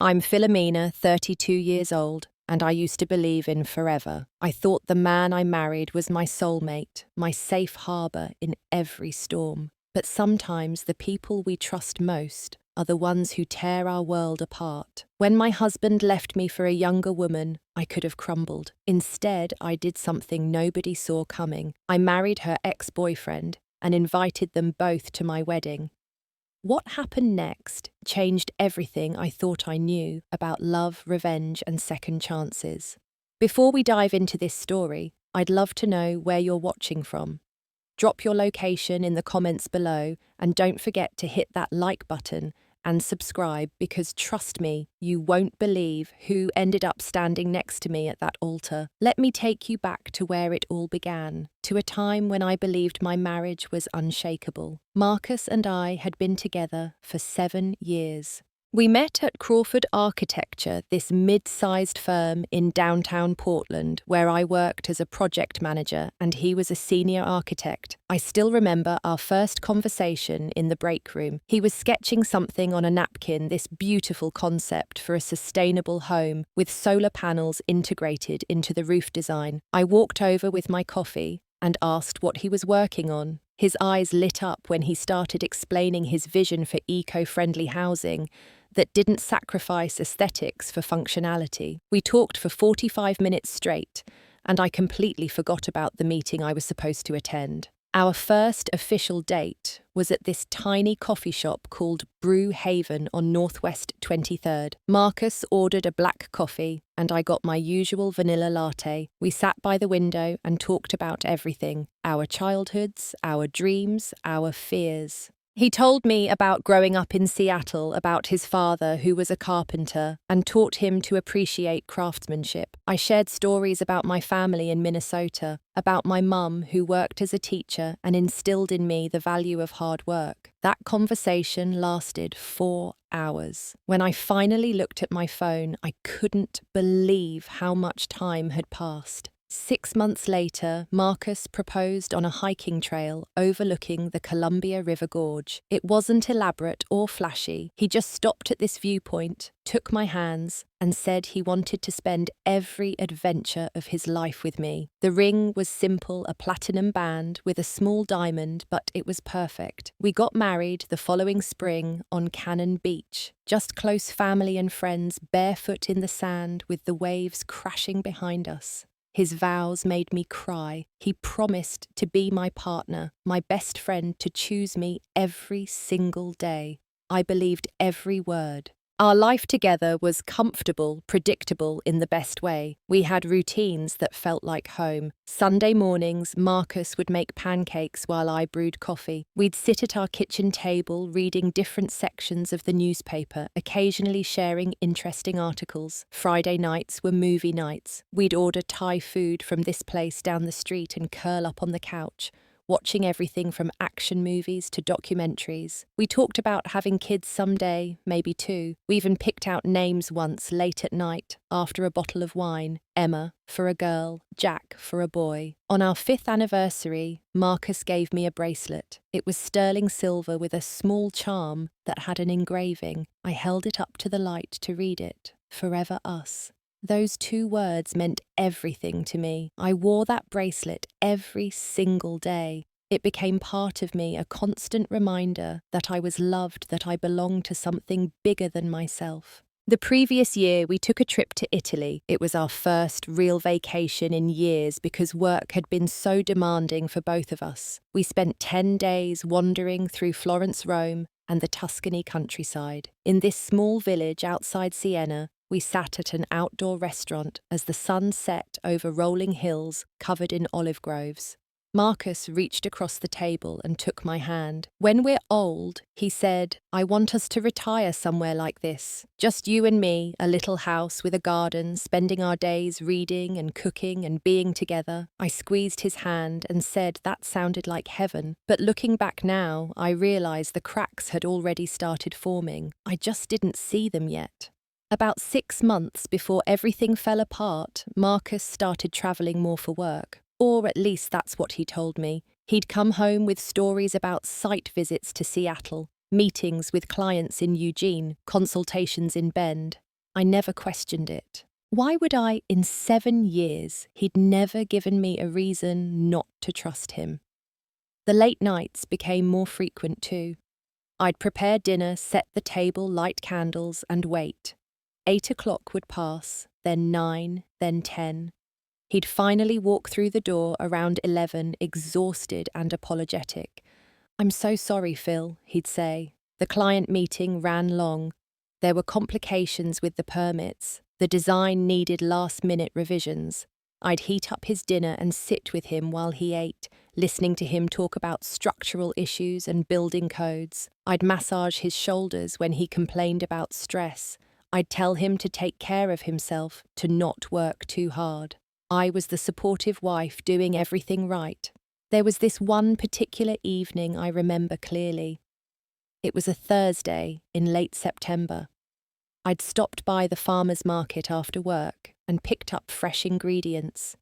I'm Philomena, 32 years old, and I used to believe in forever. I thought the man I married was my soulmate, my safe harbour in every storm. But sometimes the people we trust most are the ones who tear our world apart. When my husband left me for a younger woman, I could have crumbled. Instead, I did something nobody saw coming. I married her ex-boyfriend and invited them both to my wedding. What happened next changed everything I thought I knew about love, revenge, and second chances. Before we dive into this story, I'd love to know where you're watching from. Drop your location in the comments below, and don't forget to hit that like button and subscribe, because trust me, you won't believe who ended up standing next to me at that altar. Let me take you back to where it all began, to a time when I believed my marriage was unshakable. Marcus and I had been together for 7 years. We met at Crawford Architecture, this mid-sized firm in downtown Portland, where I worked as a project manager and he was a senior architect. I still remember our first conversation in the break room. He was sketching something on a napkin, this beautiful concept for a sustainable home with solar panels integrated into the roof design. I walked over with my coffee and asked what he was working on. His eyes lit up when he started explaining his vision for eco-friendly housing that didn't sacrifice aesthetics for functionality. We talked for 45 minutes straight, and I completely forgot about the meeting I was supposed to attend. Our first official date was at this tiny coffee shop called Brew Haven on Northwest 23rd. Marcus ordered a black coffee, and I got my usual vanilla latte. We sat by the window and talked about everything: our childhoods, our dreams, our fears. He told me about growing up in Seattle, about his father, who was a carpenter, and taught him to appreciate craftsmanship. I shared stories about my family in Minnesota, about my mum, who worked as a teacher and instilled in me the value of hard work. That conversation lasted 4 hours. When I finally looked at my phone, I couldn't believe how much time had passed. 6 months later, Marcus proposed on a hiking trail overlooking the Columbia River Gorge. It wasn't elaborate or flashy. He just stopped at this viewpoint, took my hands, and said he wanted to spend every adventure of his life with me. The ring was simple, a platinum band with a small diamond, but it was perfect. We got married the following spring on Cannon Beach. Just close family and friends, barefoot in the sand with the waves crashing behind us. His vows made me cry. He promised to be my partner, my best friend, to choose me every single day. I believed every word. Our life together was comfortable, predictable in the best way. We had routines that felt like home. Sunday mornings, Marcus would make pancakes while I brewed coffee. We'd sit at our kitchen table reading different sections of the newspaper, occasionally sharing interesting articles. Friday nights were movie nights. We'd order Thai food from this place down the street and curl up on the couch, watching everything from action movies to documentaries. We talked about having kids someday, maybe 2. We even picked out names once late at night, after a bottle of wine: Emma for a girl, Jack for a boy. On our 5th anniversary, Marcus gave me a bracelet. It was sterling silver with a small charm that had an engraving. I held it up to the light to read it: Forever Us. Those 2 words meant everything to me. I wore that bracelet every single day. It became part of me, a constant reminder that I was loved, that I belonged to something bigger than myself. The previous year, we took a trip to Italy. It was our first real vacation in years because work had been so demanding for both of us. We spent 10 days wandering through Florence, Rome, and the Tuscany countryside. In this small village outside Siena, we sat at an outdoor restaurant as the sun set over rolling hills covered in olive groves. Marcus reached across the table and took my hand. When we're old, he said, I want us to retire somewhere like this. Just you and me, a little house with a garden, spending our days reading and cooking and being together. I squeezed his hand and said that sounded like heaven. But looking back now, I realized the cracks had already started forming. I just didn't see them yet. About 6 months before everything fell apart, Marcus started traveling more for work. Or at least that's what he told me. He'd come home with stories about site visits to Seattle, meetings with clients in Eugene, consultations in Bend. I never questioned it. Why would I, in 7 years, he'd never given me a reason not to trust him. The late nights became more frequent too. I'd prepare dinner, set the table, light candles, and wait. 8 o'clock would pass, then 9, then 10. He'd finally walk through the door around 11, exhausted and apologetic. "I'm so sorry, Phil," he'd say. The client meeting ran long. There were complications with the permits. The design needed last-minute revisions. I'd heat up his dinner and sit with him while he ate, listening to him talk about structural issues and building codes. I'd massage his shoulders when he complained about stress. I'd tell him to take care of himself, to not work too hard. I was the supportive wife doing everything right. There was this one particular evening I remember clearly. It was a Thursday in late September. I'd stopped by the farmer's market after work and picked up fresh ingredients.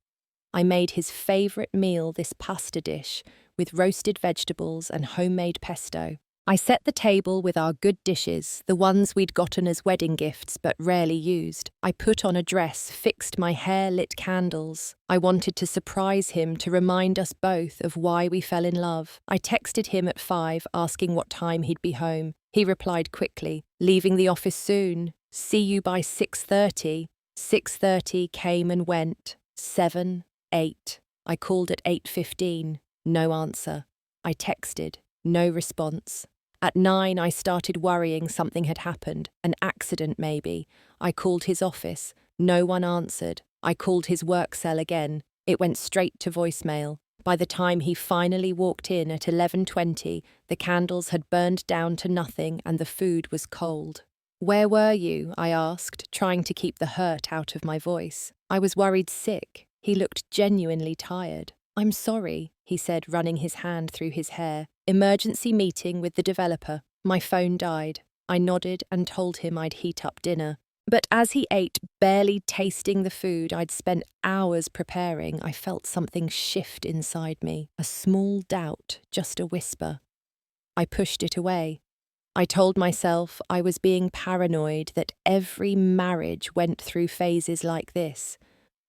I made his favourite meal, this pasta dish, with roasted vegetables and homemade pesto. I set the table with our good dishes, the ones we'd gotten as wedding gifts but rarely used. I put on a dress, fixed my hair, lit candles. I wanted to surprise him, to remind us both of why we fell in love. I texted him at 5, asking what time he'd be home. He replied quickly, "Leaving the office soon. See you by 6:30. 6:30 came and went. 7, 8. I called at 8:15. No answer. I texted. No response. At 9, I started worrying something had happened, an accident maybe. I called his office. No one answered. I called his work cell again. It went straight to voicemail. By the time he finally walked in at 11:20, the candles had burned down to nothing and the food was cold. "Where were you?" I asked, trying to keep the hurt out of my voice. I was worried sick. He looked genuinely tired. "I'm sorry," he said, running his hand through his hair. "Emergency meeting with the developer. My phone died." I nodded and told him I'd heat up dinner. But as he ate, barely tasting the food I'd spent hours preparing, I felt something shift inside me. A small doubt, just a whisper. I pushed it away. I told myself I was being paranoid, that every marriage went through phases like this.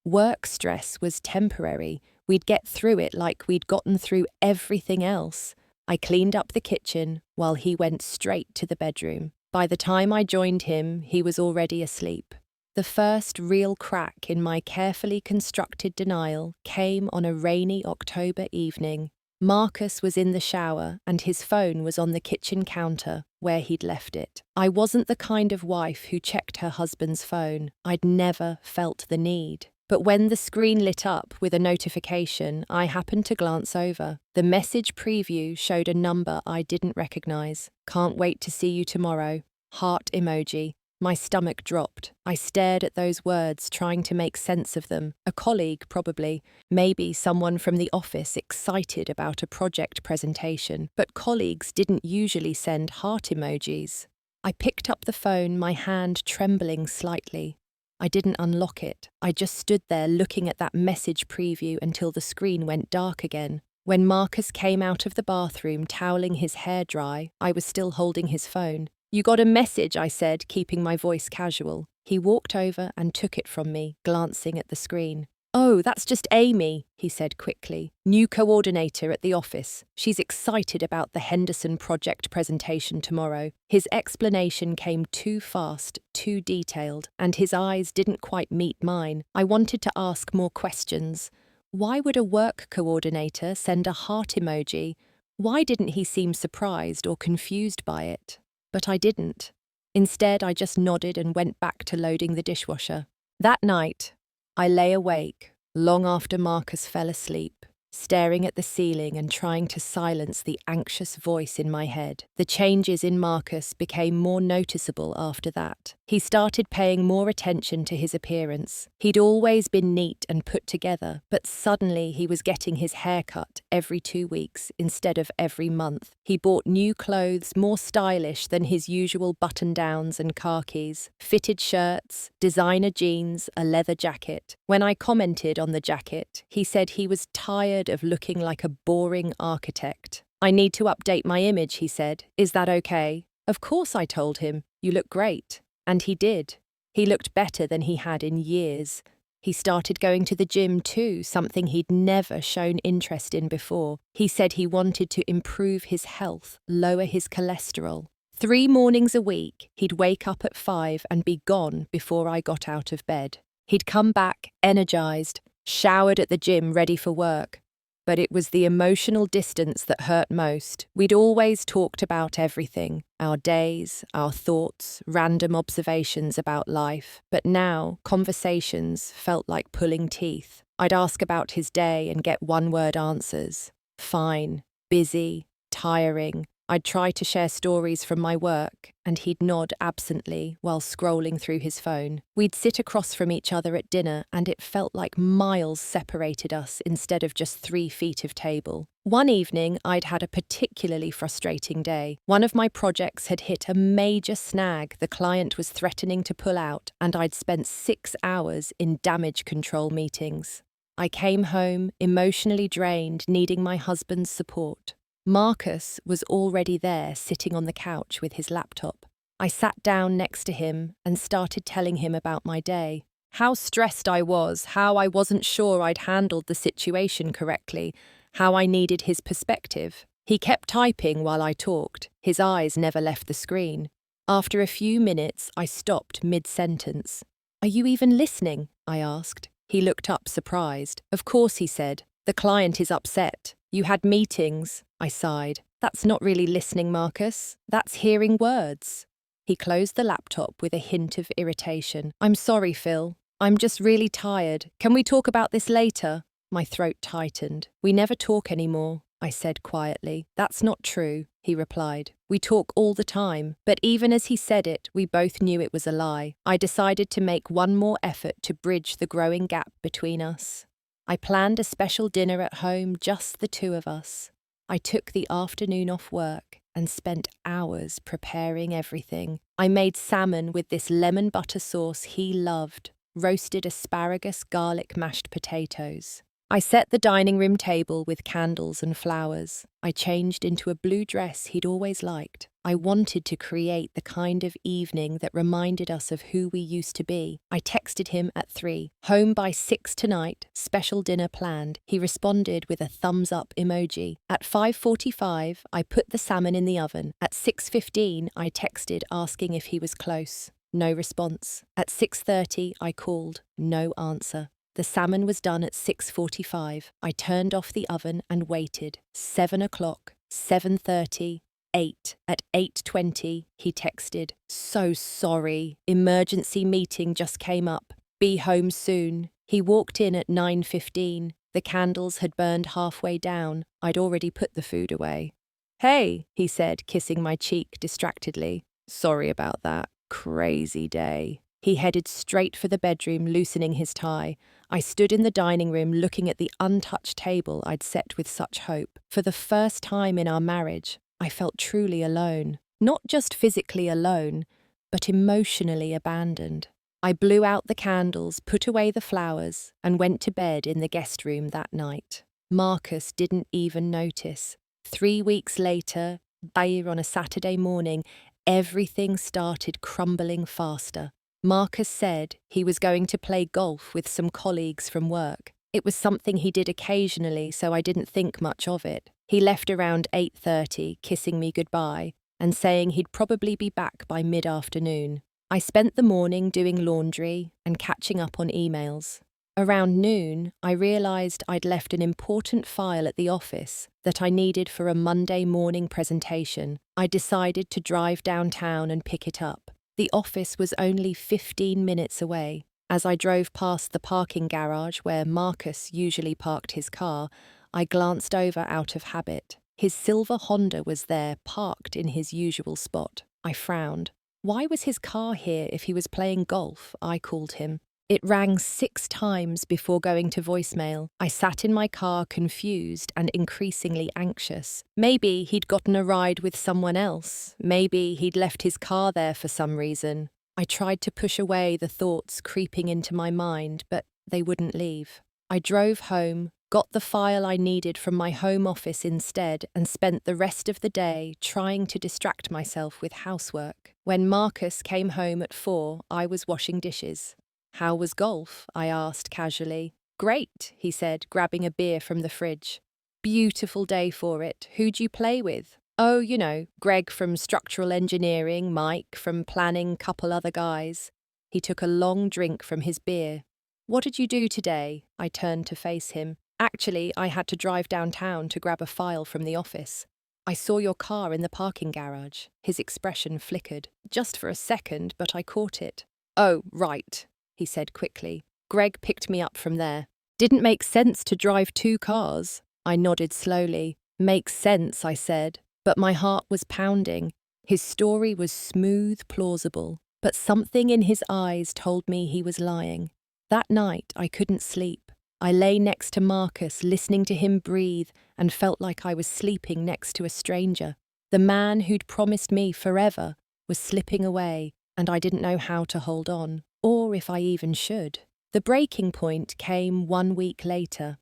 Work stress was temporary. We'd get through it like we'd gotten through everything else. I cleaned up the kitchen while he went straight to the bedroom. By the time I joined him, he was already asleep. The first real crack in my carefully constructed denial came on a rainy October evening. Marcus was in the shower and his phone was on the kitchen counter where he'd left it. I wasn't the kind of wife who checked her husband's phone. I'd never felt the need. But when the screen lit up with a notification, I happened to glance over. The message preview showed a number I didn't recognize. "Can't wait to see you tomorrow." Heart emoji. My stomach dropped. I stared at those words, trying to make sense of them. A colleague, probably. Maybe someone from the office excited about a project presentation. But colleagues didn't usually send heart emojis. I picked up the phone, my hand trembling slightly. I didn't unlock it. I just stood there looking at that message preview until the screen went dark again. When Marcus came out of the bathroom, toweling his hair dry, I was still holding his phone. "You got a message," I said, keeping my voice casual. He walked over and took it from me, glancing at the screen. "Oh, that's just Amy," he said quickly. "New coordinator at the office. She's excited about the Henderson project presentation tomorrow." His explanation came too fast, too detailed, and his eyes didn't quite meet mine. I wanted to ask more questions. Why would a work coordinator send a heart emoji? Why didn't he seem surprised or confused by it? But I didn't. Instead, I just nodded and went back to loading the dishwasher. That night, I lay awake, long after Marcus fell asleep, staring at the ceiling and trying to silence the anxious voice in my head. The changes in Marcus became more noticeable after that. He started paying more attention to his appearance. He'd always been neat and put together, but suddenly he was getting his hair cut every 2 weeks instead of every month. He bought new clothes, more stylish than his usual button-downs and khakis, fitted shirts, designer jeans, a leather jacket. When I commented on the jacket, he said he was tired of looking like a boring architect. "I need to update my image," he said. "Is that okay?" Of course, I told him. "You look great." And he did. He looked better than he had in years. He started going to the gym too, something he'd never shown interest in before. He said he wanted to improve his health, lower his cholesterol. 3 mornings a week, he'd wake up at 5 and be gone before I got out of bed. He'd come back, energized, showered at the gym, ready for work. But it was the emotional distance that hurt most. We'd always talked about everything, our days, our thoughts, random observations about life. But now, conversations felt like pulling teeth. I'd ask about his day and get one-word answers. Fine, busy, tiring. I'd try to share stories from my work, and he'd nod absently while scrolling through his phone. We'd sit across from each other at dinner, and it felt like miles separated us instead of just 3 feet of table. One evening, I'd had a particularly frustrating day. One of my projects had hit a major snag. The client was threatening to pull out, and I'd spent 6 hours in damage control meetings. I came home, emotionally drained, needing my husband's support. Marcus was already there, sitting on the couch with his laptop. I sat down next to him and started telling him about my day. How stressed I was, how I wasn't sure I'd handled the situation correctly, how I needed his perspective. He kept typing while I talked. His eyes never left the screen. After a few minutes, I stopped mid-sentence. "Are you even listening?" I asked. He looked up surprised. "Of course," he said. "The client is upset. You had meetings." I sighed. "That's not really listening, Marcus. That's hearing words." He closed the laptop with a hint of irritation. "I'm sorry, Phil. I'm just really tired. Can we talk about this later?" My throat tightened. "We never talk anymore," I said quietly. "That's not true," he replied. "We talk all the time." But even as he said it, we both knew it was a lie. I decided to make one more effort to bridge the growing gap between us. I planned a special dinner at home, just the two of us. I took the afternoon off work and spent hours preparing everything. I made salmon with this lemon butter sauce he loved, roasted asparagus, garlic, mashed potatoes. I set the dining room table with candles and flowers. I changed into a blue dress he'd always liked. I wanted to create the kind of evening that reminded us of who we used to be. I texted him at 3, "Home by 6 tonight, special dinner planned." He responded with a thumbs up emoji. At 5:45, I put the salmon in the oven. At 6:15, I texted asking if he was close. No response. At 6:30, I called. No answer. The salmon was done at 6:45. I turned off the oven and waited. 7 o'clock, 7:30, 8. At 8:20, he texted, "So sorry. Emergency meeting just came up. Be home soon." He walked in at 9:15. The candles had burned halfway down. I'd already put the food away. "Hey," he said, kissing my cheek distractedly. "Sorry about that. Crazy day." He headed straight for the bedroom, loosening his tie. I stood in the dining room looking at the untouched table I'd set with such hope. For the first time in our marriage, I felt truly alone. Not just physically alone, but emotionally abandoned. I blew out the candles, put away the flowers, and went to bed in the guest room that night. Marcus didn't even notice. 3 weeks later, on a Saturday morning, everything started crumbling faster. Marcus said he was going to play golf with some colleagues from work. It was something he did occasionally, so I didn't think much of it. He left around 8:30, kissing me goodbye, and saying he'd probably be back by mid-afternoon. I spent the morning doing laundry and catching up on emails. Around noon, I realised I'd left an important file at the office that I needed for a Monday morning presentation. I decided to drive downtown and pick it up. The office was only 15 minutes away. As I drove past the parking garage where Marcus usually parked his car, I glanced over out of habit. His silver Honda was there, parked in his usual spot. I frowned. Why was his car here if he was playing golf? I called him. It rang 6 times before going to voicemail. I sat in my car confused and increasingly anxious. Maybe he'd gotten a ride with someone else. Maybe he'd left his car there for some reason. I tried to push away the thoughts creeping into my mind, but they wouldn't leave. I drove home, got the file I needed from my home office instead, and spent the rest of the day trying to distract myself with housework. When Marcus came home at 4, I was washing dishes. "How was golf?" I asked casually. "Great," he said, grabbing a beer from the fridge. "Beautiful day for it. Who'd you play with?" "Oh, you know, Greg from structural engineering, Mike from planning, couple other guys." He took a long drink from his beer. "What did you do today?" I turned to face him. "Actually, I had to drive downtown to grab a file from the office." "I saw your car in the parking garage." His expression flickered. Just for a second, but I caught it. "Oh, right," he said quickly. "Greg picked me up from there." "Didn't make sense to drive 2 cars." I nodded slowly. "Makes sense," I said, but my heart was pounding. His story was smooth, plausible, but something in his eyes told me he was lying. That night, I couldn't sleep. I lay next to Marcus, listening to him breathe, and felt like I was sleeping next to a stranger. The man who'd promised me forever was slipping away, and I didn't know how to hold on, or if I even should. The breaking point came 1 week later.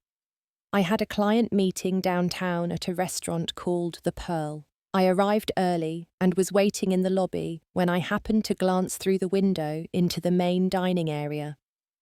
I had a client meeting downtown at a restaurant called The Pearl. I arrived early and was waiting in the lobby when I happened to glance through the window into the main dining area.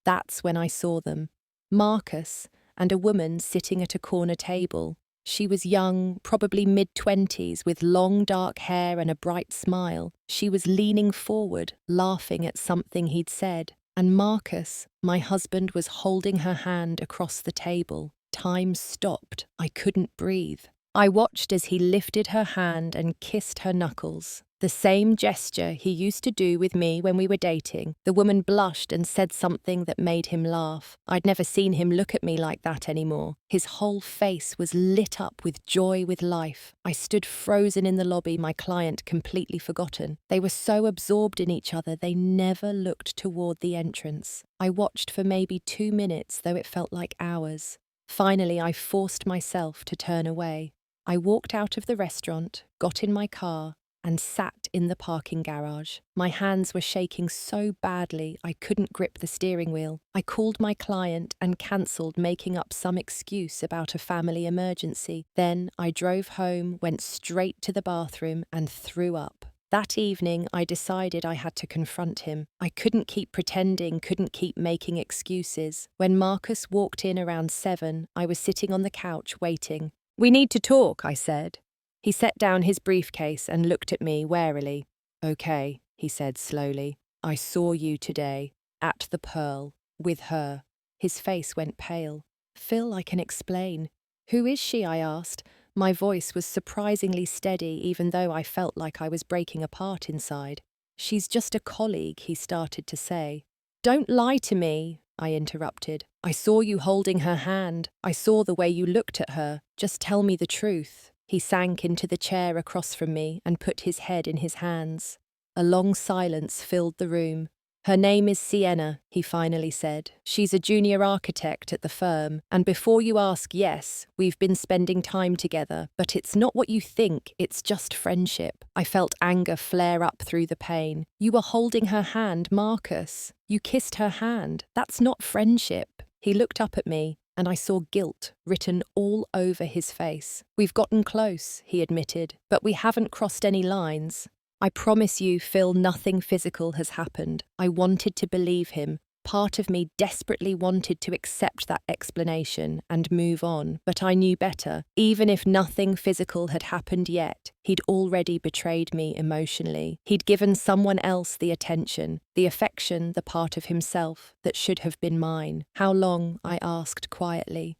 That's when I saw them. Marcus and a woman sitting at a corner table. She was young, probably mid-20s, with long dark hair and a bright smile. She was leaning forward, laughing at something he'd said. And Marcus, my husband, was holding her hand across the table. Time stopped. I couldn't breathe. I watched as he lifted her hand and kissed her knuckles. The same gesture he used to do with me when we were dating. The woman blushed and said something that made him laugh. I'd never seen him look at me like that anymore. His whole face was lit up with joy, with life. I stood frozen in the lobby, my client completely forgotten. They were so absorbed in each other they never looked toward the entrance. I watched for maybe 2 minutes, though it felt like hours. Finally, I forced myself to turn away. I walked out of the restaurant, got in my car, and sat in the parking garage. My hands were shaking so badly I couldn't grip the steering wheel. I called my client and cancelled, making up some excuse about a family emergency. Then I drove home, went straight to the bathroom, and threw up. That evening, I decided I had to confront him. I couldn't keep pretending, couldn't keep making excuses. When Marcus walked in around 7, I was sitting on the couch waiting. "We need to talk," I said. He set down his briefcase and looked at me warily. "Okay," he said slowly. "I saw you today, at the Pearl, with her." His face went pale. "Phil, I can explain." "Who is she?" I asked. My voice was surprisingly steady, even though I felt like I was breaking apart inside. "She's just a colleague," he started to say. "Don't lie to me," I interrupted. "I saw you holding her hand. I saw the way you looked at her. Just tell me the truth." He sank into the chair across from me and put his head in his hands. A long silence filled the room. "Her name is Sienna," he finally said. "She's a junior architect at the firm. And before you ask, yes, we've been spending time together. But it's not what you think, it's just friendship." I felt anger flare up through the pain. "You were holding her hand, Marcus. You kissed her hand. That's not friendship." He looked up at me, and I saw guilt written all over his face. "We've gotten close," he admitted, "but we haven't crossed any lines." "I promise you, Phil, nothing physical has happened." I wanted to believe him. Part of me desperately wanted to accept that explanation and move on, but I knew better. Even if nothing physical had happened yet, he'd already betrayed me emotionally. He'd given someone else the attention, the affection, the part of himself that should have been mine. "How long?" I asked quietly.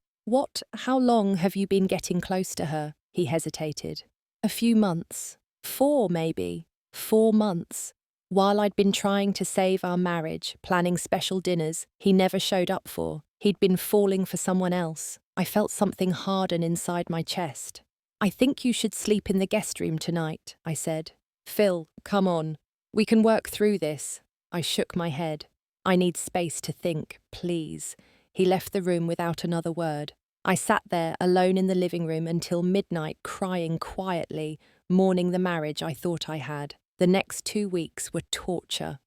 How long have you been getting close to her?" He hesitated. "A few months. 4, maybe. 4 months. While I'd been trying to save our marriage, planning special dinners he never showed up for. He'd been falling for someone else. I felt something harden inside my chest. "I think you should sleep in the guest room tonight," I said. "Phil, come on. We can work through this." I shook my head. "I need space to think, please." He left the room without another word. I sat there alone in the living room until midnight, crying quietly, mourning the marriage I thought I had. The next 2 weeks were torture.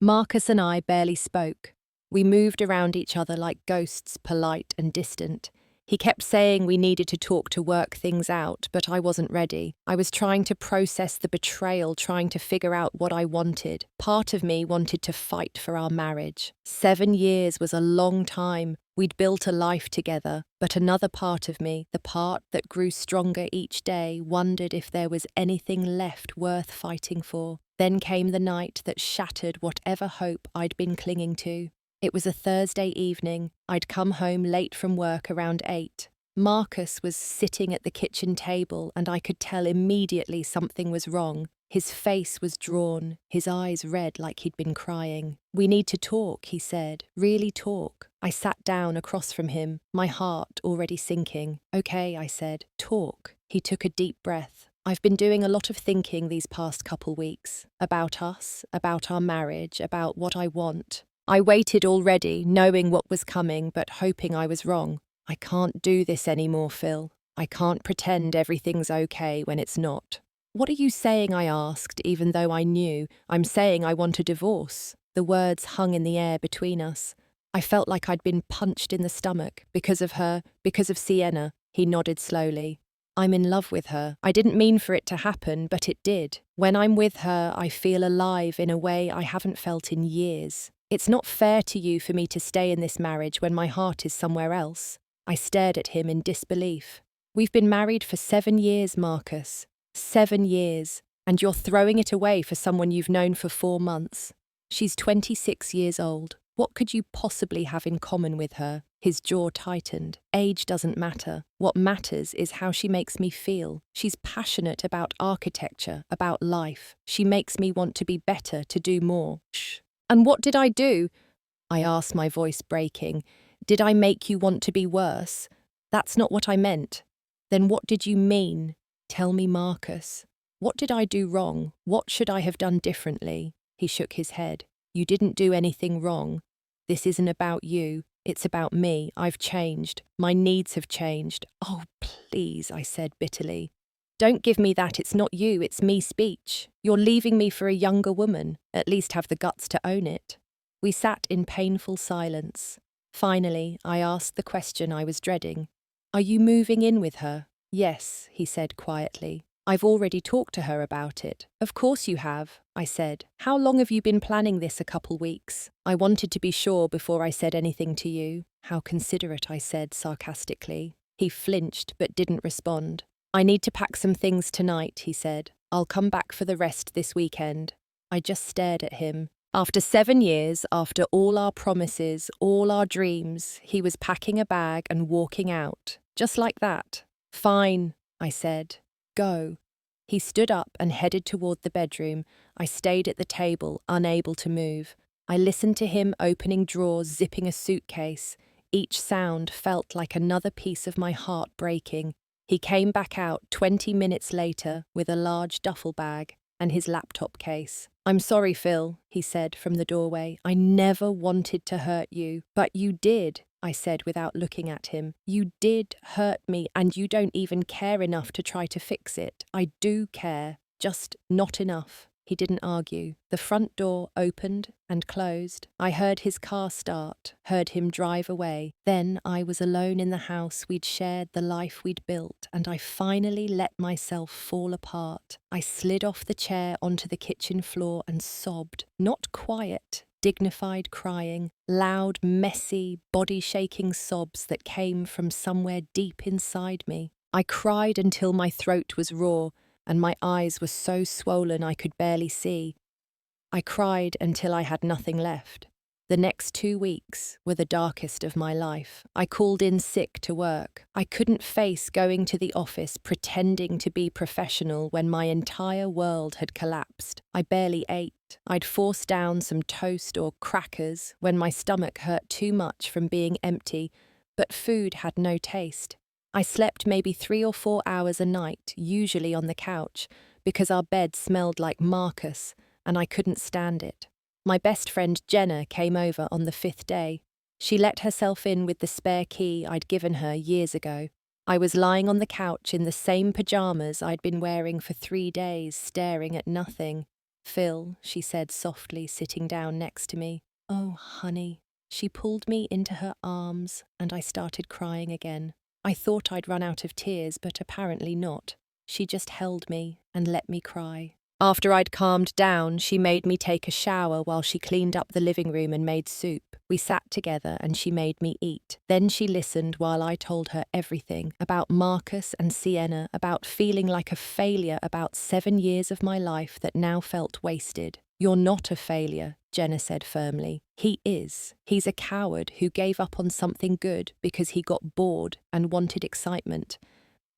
Marcus and I barely spoke. We moved around each other like ghosts, polite and distant. He kept saying we needed to talk to work things out, but I wasn't ready. I was trying to process the betrayal, trying to figure out what I wanted. Part of me wanted to fight for our marriage. 7 years was a long time. We'd built a life together, but another part of me, the part that grew stronger each day, wondered if there was anything left worth fighting for. Then came the night that shattered whatever hope I'd been clinging to. It was a Thursday evening. I'd come home late from work around 8. Marcus was sitting at the kitchen table, and I could tell immediately something was wrong. His face was drawn, his eyes red like he'd been crying. "We need to talk," he said. "Really talk." I sat down across from him, my heart already sinking. "Okay," I said. "Talk." He took a deep breath. "I've been doing a lot of thinking these past couple weeks. About us, about our marriage, about what I want. I waited already, knowing what was coming, but hoping I was wrong. I can't do this anymore, Phil. I can't pretend everything's okay when it's not." "What are you saying?" I asked, even though I knew. "I'm saying I want a divorce." The words hung in the air between us. I felt like I'd been punched in the stomach, because of her, because of Sienna. He nodded slowly. "I'm in love with her. I didn't mean for it to happen, but it did. When I'm with her, I feel alive in a way I haven't felt in years. It's not fair to you for me to stay in this marriage when my heart is somewhere else." I stared at him in disbelief. "We've been married for 7 years, Marcus. 7 years. And you're throwing it away for someone you've known for 4 months. She's 26 years old. What could you possibly have in common with her?" His jaw tightened. "Age doesn't matter. What matters is how she makes me feel. She's passionate about architecture, about life. She makes me want to be better, to do more." "Shh. And what did I do?" I asked, my voice breaking. "Did I make you want to be worse? That's not what I meant." "Then what did you mean? Tell me, Marcus. What did I do wrong? What should I have done differently?" He shook his head. "You didn't do anything wrong. This isn't about you. It's about me. I've changed. My needs have changed." "Oh, please," I said bitterly. "Don't give me that 'it's not you, it's me' speech. You're leaving me for a younger woman. At least have the guts to own it." We sat in painful silence. Finally, I asked the question I was dreading. "Are you moving in with her?" "Yes," he said quietly. "I've already talked to her about it." "Of course you have," I said. "How long have you been planning this? A couple weeks?" I wanted to be sure before I said anything to you. "How considerate," I said sarcastically. He flinched but didn't respond. "I need to pack some things tonight," he said. "I'll come back for the rest this weekend." I just stared at him. After 7 years, after all our promises, all our dreams, he was packing a bag and walking out. Just like that. "Fine," I said. "Go." He stood up and headed toward the bedroom. I stayed at the table, unable to move. I listened to him opening drawers, zipping a suitcase. Each sound felt like another piece of my heart breaking. He came back out 20 minutes later with a large duffel bag and his laptop case. "I'm sorry, Phil," he said from the doorway. "I never wanted to hurt you." "But you did," I said without looking at him. "You did hurt me, and you don't even care enough to try to fix it." "I do care, just not enough." He didn't argue. The front door opened and closed. I heard his car start, heard him drive away. Then I was alone in the house we'd shared, the life we'd built, and I finally let myself fall apart. I slid off the chair onto the kitchen floor and sobbed. Not quiet, dignified crying, loud, messy, body-shaking sobs that came from somewhere deep inside me. I cried until my throat was raw, and my eyes were so swollen I could barely see. I cried until I had nothing left. The next 2 weeks were the darkest of my life. I called in sick to work. I couldn't face going to the office pretending to be professional when my entire world had collapsed. I barely ate. I'd force down some toast or crackers when my stomach hurt too much from being empty, but food had no taste. I slept maybe 3 or 4 hours a night, usually on the couch, because our bed smelled like Marcus, and I couldn't stand it. My best friend Jenna came over on the 5th day. She let herself in with the spare key I'd given her years ago. I was lying on the couch in the same pajamas I'd been wearing for 3 days, staring at nothing. "Phil," she said softly, sitting down next to me. "Oh, honey." She pulled me into her arms, and I started crying again. I thought I'd run out of tears, but apparently not. She just held me and let me cry. After I'd calmed down, she made me take a shower while she cleaned up the living room and made soup. We sat together and she made me eat. Then she listened while I told her everything about Marcus and Sienna, about feeling like a failure about 7 years of my life that now felt wasted. "You're not a failure," Jenna said firmly. "He is. He's a coward who gave up on something good because he got bored and wanted excitement.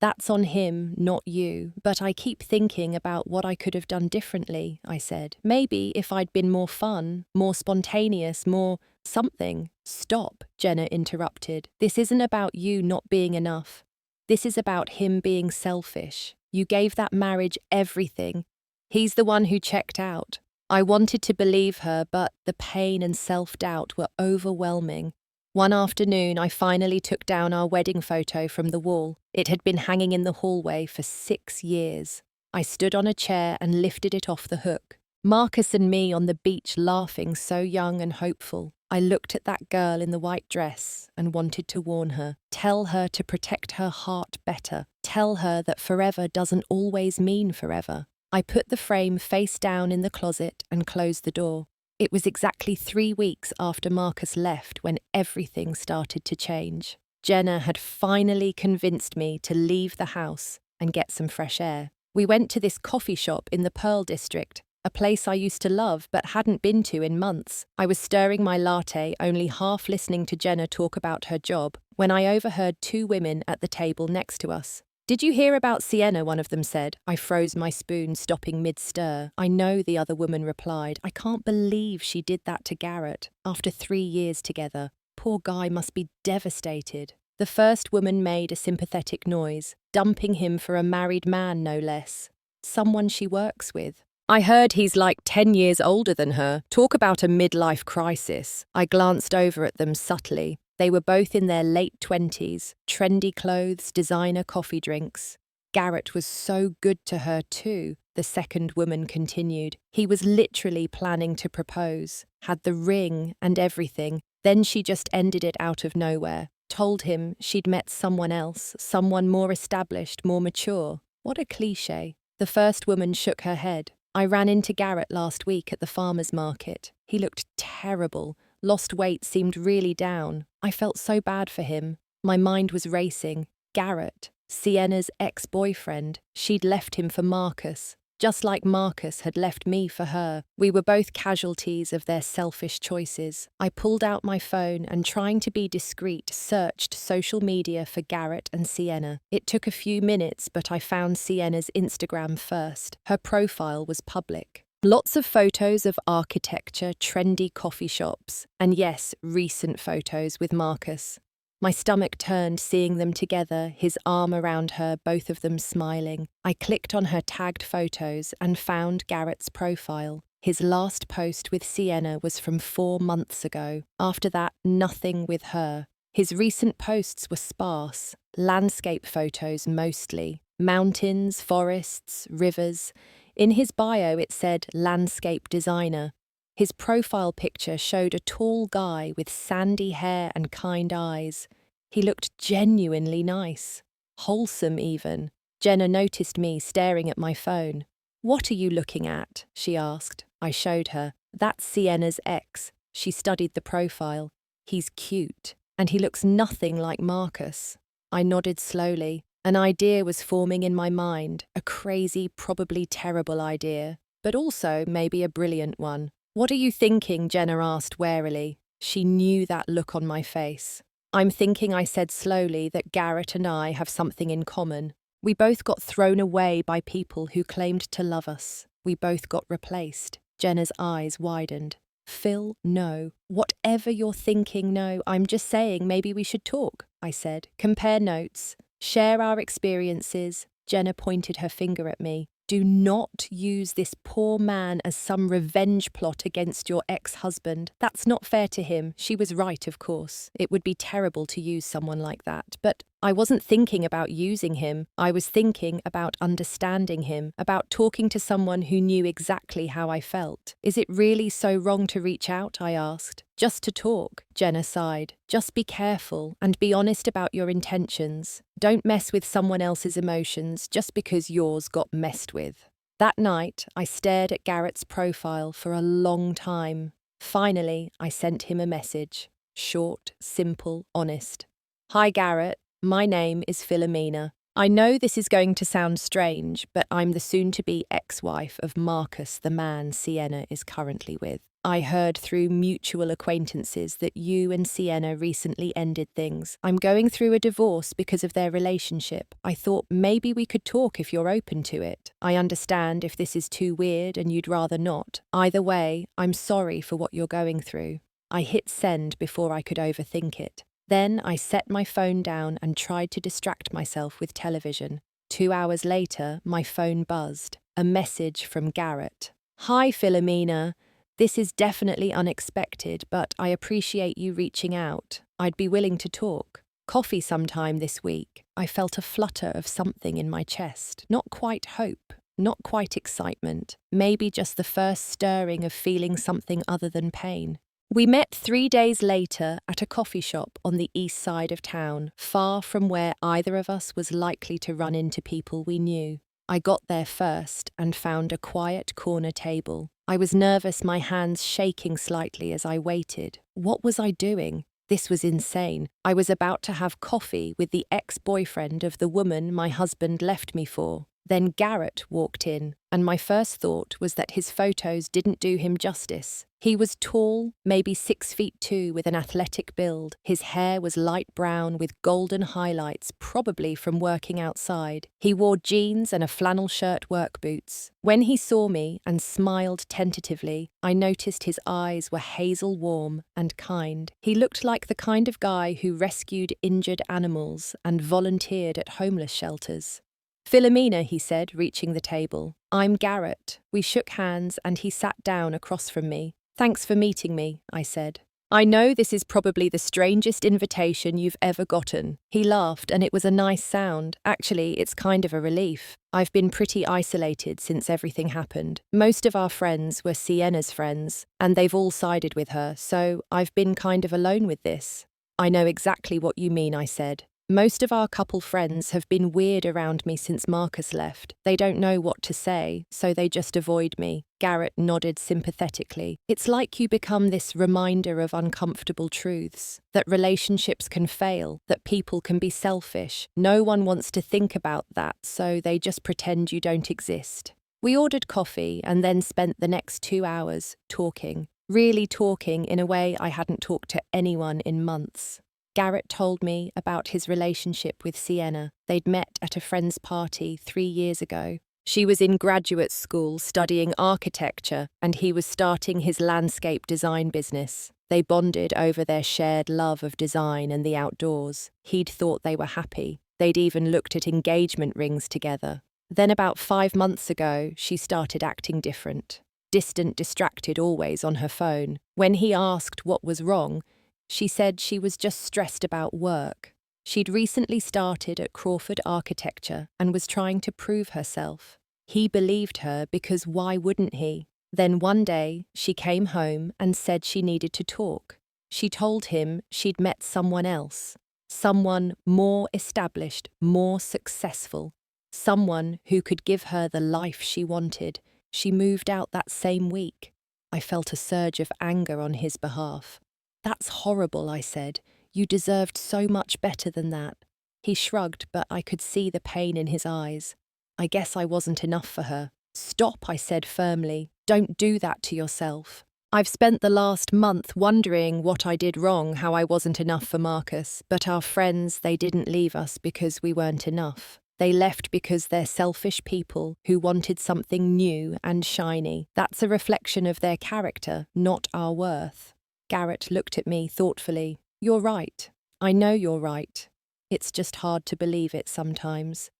That's on him, not you. But I keep thinking about what I could have done differently," I said. "Maybe if I'd been more fun, more spontaneous, more something." "Stop," Jenna interrupted. "This isn't about you not being enough. This is about him being selfish. You gave that marriage everything. He's the one who checked out." I wanted to believe her, but the pain and self-doubt were overwhelming. One afternoon, I finally took down our wedding photo from the wall. It had been hanging in the hallway for 6 years. I stood on a chair and lifted it off the hook. Marcus and me on the beach laughing, so young and hopeful. I looked at that girl in the white dress and wanted to warn her. Tell her to protect her heart better. Tell her that forever doesn't always mean forever. I put the frame face down in the closet and closed the door. It was exactly 3 weeks after Marcus left when everything started to change. Jenna had finally convinced me to leave the house and get some fresh air. We went to this coffee shop in the Pearl District, a place I used to love but hadn't been to in months. I was stirring my latte, only half listening to Jenna talk about her job, when I overheard 2 women at the table next to us. "Did you hear about Sienna?" one of them said. I froze my spoon, stopping mid-stir. "I know," the other woman replied. "I can't believe she did that to Garrett, after 3 years together. Poor guy must be devastated." The first woman made a sympathetic noise, dumping him for a married man, no less. Someone she works with. "I heard he's like 10 years older than her. Talk about a midlife crisis." I glanced over at them subtly. They were both in their late 20s, trendy clothes, designer coffee drinks. "Garrett was so good to her too," the second woman continued. "He was literally planning to propose, had the ring and everything. Then she just ended it out of nowhere. Told him she'd met someone else, someone more established, more mature." What a cliche. The first woman shook her head. "I ran into Garrett last week at the farmer's market. He looked terrible. Lost weight, seemed really down. I felt so bad for him. My mind was racing. Garrett, Sienna's ex-boyfriend. She'd left him for Marcus, just like Marcus had left me for her. We were both casualties of their selfish choices." I pulled out my phone and, trying to be discreet, searched social media for Garrett and Sienna. It took a few minutes, but I found Sienna's Instagram first. Her profile was public. Lots of photos of architecture, trendy coffee shops, and yes, recent photos with Marcus. My stomach turned seeing them together, his arm around her, both of them smiling. I clicked on her tagged photos and found Garrett's profile. His last post with Sienna was from 4 months ago. After that, nothing with her. His recent posts were sparse, landscape photos mostly, mountains, forests, rivers. In his bio it said landscape designer. His profile picture showed a tall guy with sandy hair and kind eyes. He looked genuinely nice, wholesome even. Jenna noticed me staring at my phone. "What are you looking at?" she asked. I showed her. "That's Sienna's ex." She studied the profile. "He's cute, and he looks nothing like Marcus." I nodded slowly. An idea was forming in my mind, a crazy, probably terrible idea, but also maybe a brilliant one. "What are you thinking?" Jenna asked warily. She knew that look on my face. "I'm thinking," I said slowly, "that Garrett and I have something in common. We both got thrown away by people who claimed to love us. We both got replaced." Jenna's eyes widened. "Phil, no. Whatever you're thinking, no. I'm just saying maybe we should talk," I said. "Compare notes. Share our experiences." Jenna pointed her finger at me. "Do not use this poor man as some revenge plot against your ex-husband. That's not fair to him." She was right, of course. It would be terrible to use someone like that. But I wasn't thinking about using him. I was thinking about understanding him, about talking to someone who knew exactly how I felt. Is it really so wrong to reach out? I asked. Just to talk, Jenna sighed. Just be careful and be honest about your intentions. Don't mess with someone else's emotions just because yours got messed with. That night, I stared at Garrett's profile for a long time. Finally, I sent him a message. Short, simple, honest. Hi, Garrett. My name is Philomena. I know this is going to sound strange, but I'm the soon-to-be ex-wife of Marcus, the man Sienna is currently with. I heard through mutual acquaintances that you and Sienna recently ended things. I'm going through a divorce because of their relationship. I thought maybe we could talk if you're open to it. I understand if this is too weird and you'd rather not. Either way, I'm sorry for what you're going through. I hit send before I could overthink it. Then I set my phone down and tried to distract myself with television. 2 hours later, my phone buzzed. A message from Garrett. Hi, Philomena. This is definitely unexpected, but I appreciate you reaching out. I'd be willing to talk. Coffee sometime this week. I felt a flutter of something in my chest. Not quite hope, not quite excitement. Maybe just the first stirring of feeling something other than pain. We met 3 days later at a coffee shop on the east side of town, far from where either of us was likely to run into people we knew. I got there first and found a quiet corner table. I was nervous, my hands shaking slightly as I waited. What was I doing? This was insane. I was about to have coffee with the ex-boyfriend of the woman my husband left me for. Then Garrett walked in, and my first thought was that his photos didn't do him justice. He was tall, maybe 6'2", with an athletic build. His hair was light brown with golden highlights, probably from working outside. He wore jeans and a flannel shirt, work boots. When he saw me and smiled tentatively, I noticed his eyes were hazel warm and kind. He looked like the kind of guy who rescued injured animals and volunteered at homeless shelters. Philomena, he said, reaching the table. I'm Garrett. We shook hands and he sat down across from me. Thanks for meeting me, I said. I know this is probably the strangest invitation you've ever gotten. He laughed and it was a nice sound. Actually, it's kind of a relief. I've been pretty isolated since everything happened. Most of our friends were Sienna's friends, and they've all sided with her, so I've been kind of alone with this. I know exactly what you mean, I said. Most of our couple friends have been weird around me since Marcus left. They don't know what to say, so they just avoid me. Garrett nodded sympathetically. It's like you become this reminder of uncomfortable truths, that relationships can fail, that people can be selfish. No one wants to think about that, so they just pretend you don't exist. We ordered coffee and then spent the next 2 hours talking, really talking in a way I hadn't talked to anyone in months. Garrett told me about his relationship with Sienna. They'd met at a friend's party 3 years ago. She was in graduate school studying architecture, and he was starting his landscape design business. They bonded over their shared love of design and the outdoors. He'd thought they were happy. They'd even looked at engagement rings together. Then about 5 months ago, she started acting different. Distant, distracted, always on her phone. When he asked what was wrong, she said she was just stressed about work. She'd recently started at Crawford Architecture and was trying to prove herself. He believed her because why wouldn't he? Then one day, she came home and said she needed to talk. She told him she'd met someone else. Someone more established, more successful. Someone who could give her the life she wanted. She moved out that same week. I felt a surge of anger on his behalf. That's horrible, I said. You deserved so much better than that. He shrugged, but I could see the pain in his eyes. I guess I wasn't enough for her. Stop, I said firmly. Don't do that to yourself. I've spent the last month wondering what I did wrong, how I wasn't enough for Marcus, but our friends, they didn't leave us because we weren't enough. They left because they're selfish people who wanted something new and shiny. That's a reflection of their character, not our worth. Garrett looked at me thoughtfully. You're right. I know you're right. It's just hard to believe it sometimes.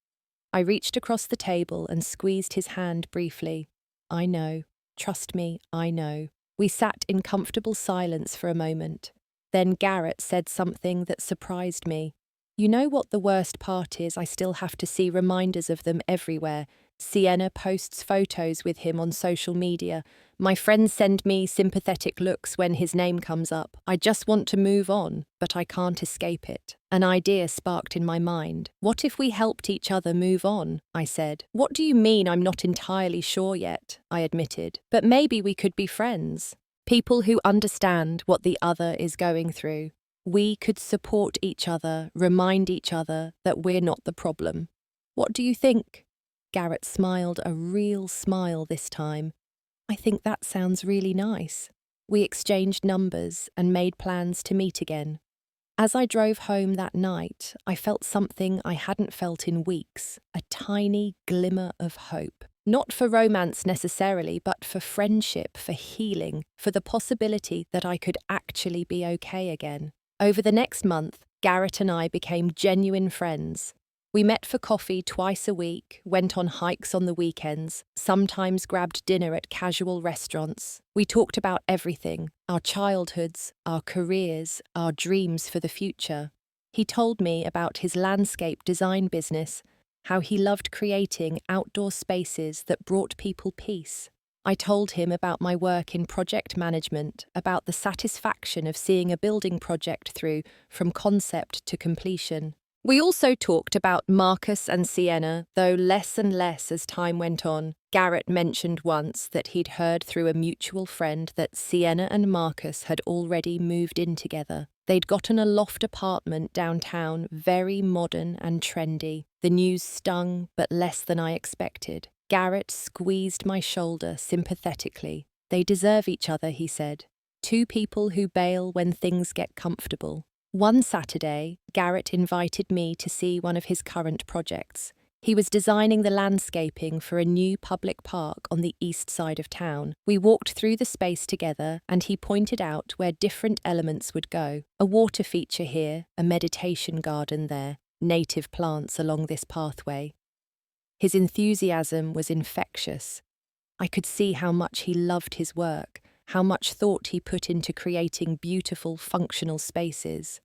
I reached across the table and squeezed his hand briefly. I know. Trust me, I know. We sat in comfortable silence for a moment. Then Garrett said something that surprised me. You know what the worst part is? I still have to see reminders of them everywhere. Sienna posts photos with him on social media. My friends send me sympathetic looks when his name comes up. I just want to move on, but I can't escape it. An idea sparked in my mind. What if we helped each other move on? I said. What do you mean? I'm not entirely sure yet, I admitted. But maybe we could be friends. People who understand what the other is going through. We could support each other, remind each other that we're not the problem. What do you think? Garrett smiled, a real smile this time. I think that sounds really nice. We exchanged numbers and made plans to meet again. As I drove home that night, I felt something I hadn't felt in weeks, a tiny glimmer of hope. Not for romance necessarily, but for friendship, for healing, for the possibility that I could actually be okay again. Over the next month, Garrett and I became genuine friends. We met for coffee twice a week, went on hikes on the weekends, sometimes grabbed dinner at casual restaurants. We talked about everything, our childhoods, our careers, our dreams for the future. He told me about his landscape design business, how he loved creating outdoor spaces that brought people peace. I told him about my work in project management, about the satisfaction of seeing a building project through from concept to completion. We also talked about Marcus and Sienna, though less and less as time went on. Garrett mentioned once that he'd heard through a mutual friend that Sienna and Marcus had already moved in together. They'd gotten a loft apartment downtown, very modern and trendy. The news stung, but less than I expected. Garrett squeezed my shoulder sympathetically. They deserve each other, he said. Two people who bail when things get comfortable. One Saturday, Garrett invited me to see one of his current projects. He was designing the landscaping for a new public park on the east side of town. We walked through the space together, and he pointed out where different elements would go. A water feature here, a meditation garden there, native plants along this pathway. His enthusiasm was infectious. I could see how much he loved his work, how much thought he put into creating beautiful, functional spaces.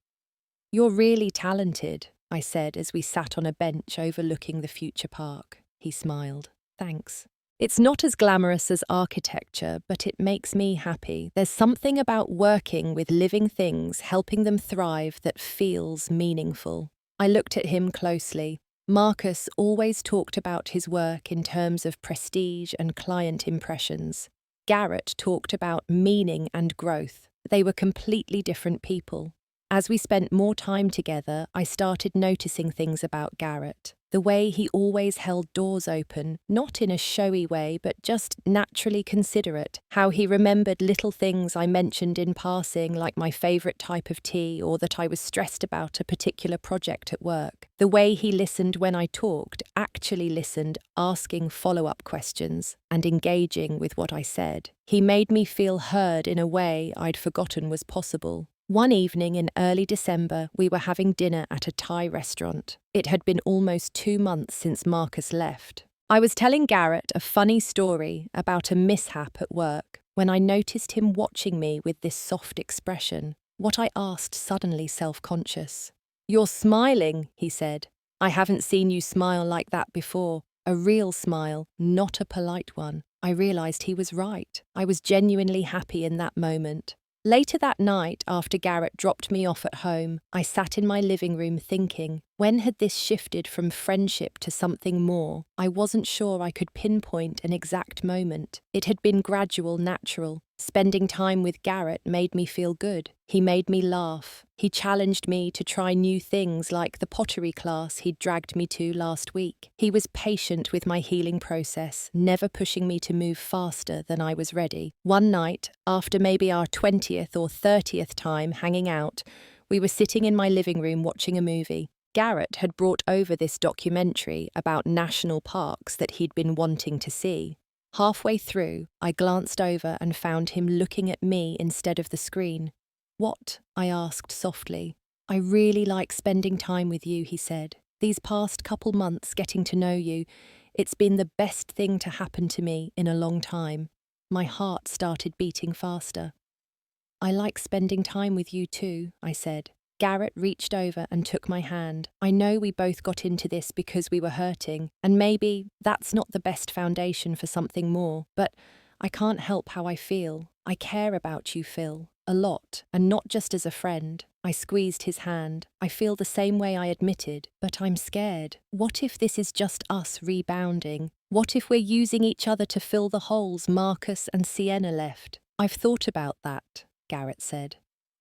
You're really talented, I said as we sat on a bench overlooking the future park. He smiled. Thanks. It's not as glamorous as architecture, but it makes me happy. There's something about working with living things, helping them thrive, that feels meaningful. I looked at him closely. Marcus always talked about his work in terms of prestige and client impressions. Garrett talked about meaning and growth. They were completely different people. As we spent more time together, I started noticing things about Garrett. The way he always held doors open, not in a showy way, but just naturally considerate. How he remembered little things I mentioned in passing, like my favourite type of tea or that I was stressed about a particular project at work. The way he listened when I talked, actually listened, asking follow-up questions and engaging with what I said. He made me feel heard in a way I'd forgotten was possible. One evening in early December, we were having dinner at a Thai restaurant. It had been almost 2 months since Marcus left. I was telling Garrett a funny story about a mishap at work when I noticed him watching me with this soft expression. What I asked suddenly self-conscious. You're smiling, he said. I haven't seen you smile like that before. A real smile, not a polite one. I realized he was right. I was genuinely happy in that moment. Later that night, after Garrett dropped me off at home, I sat in my living room thinking, when had this shifted from friendship to something more? I wasn't sure I could pinpoint an exact moment. It had been gradual, natural. Spending time with Garrett made me feel good. He made me laugh. He challenged me to try new things like the pottery class he'd dragged me to last week. He was patient with my healing process, never pushing me to move faster than I was ready. One night, after maybe our 20th or 30th time hanging out, we were sitting in my living room watching a movie. Garrett had brought over this documentary about national parks that he'd been wanting to see. Halfway through, I glanced over and found him looking at me instead of the screen. What? I asked softly. I really like spending time with you, he said. These past couple months getting to know you, it's been the best thing to happen to me in a long time. My heart started beating faster. I like spending time with you too, I said. Garrett reached over and took my hand. I know we both got into this because we were hurting, and maybe that's not the best foundation for something more, but I can't help how I feel. I care about you, Phil. A lot, and not just as a friend. I squeezed his hand. I feel the same way I admitted, but I'm scared. What if this is just us rebounding? What if we're using each other to fill the holes Marcus and Sienna left? I've thought about that, Garrett said.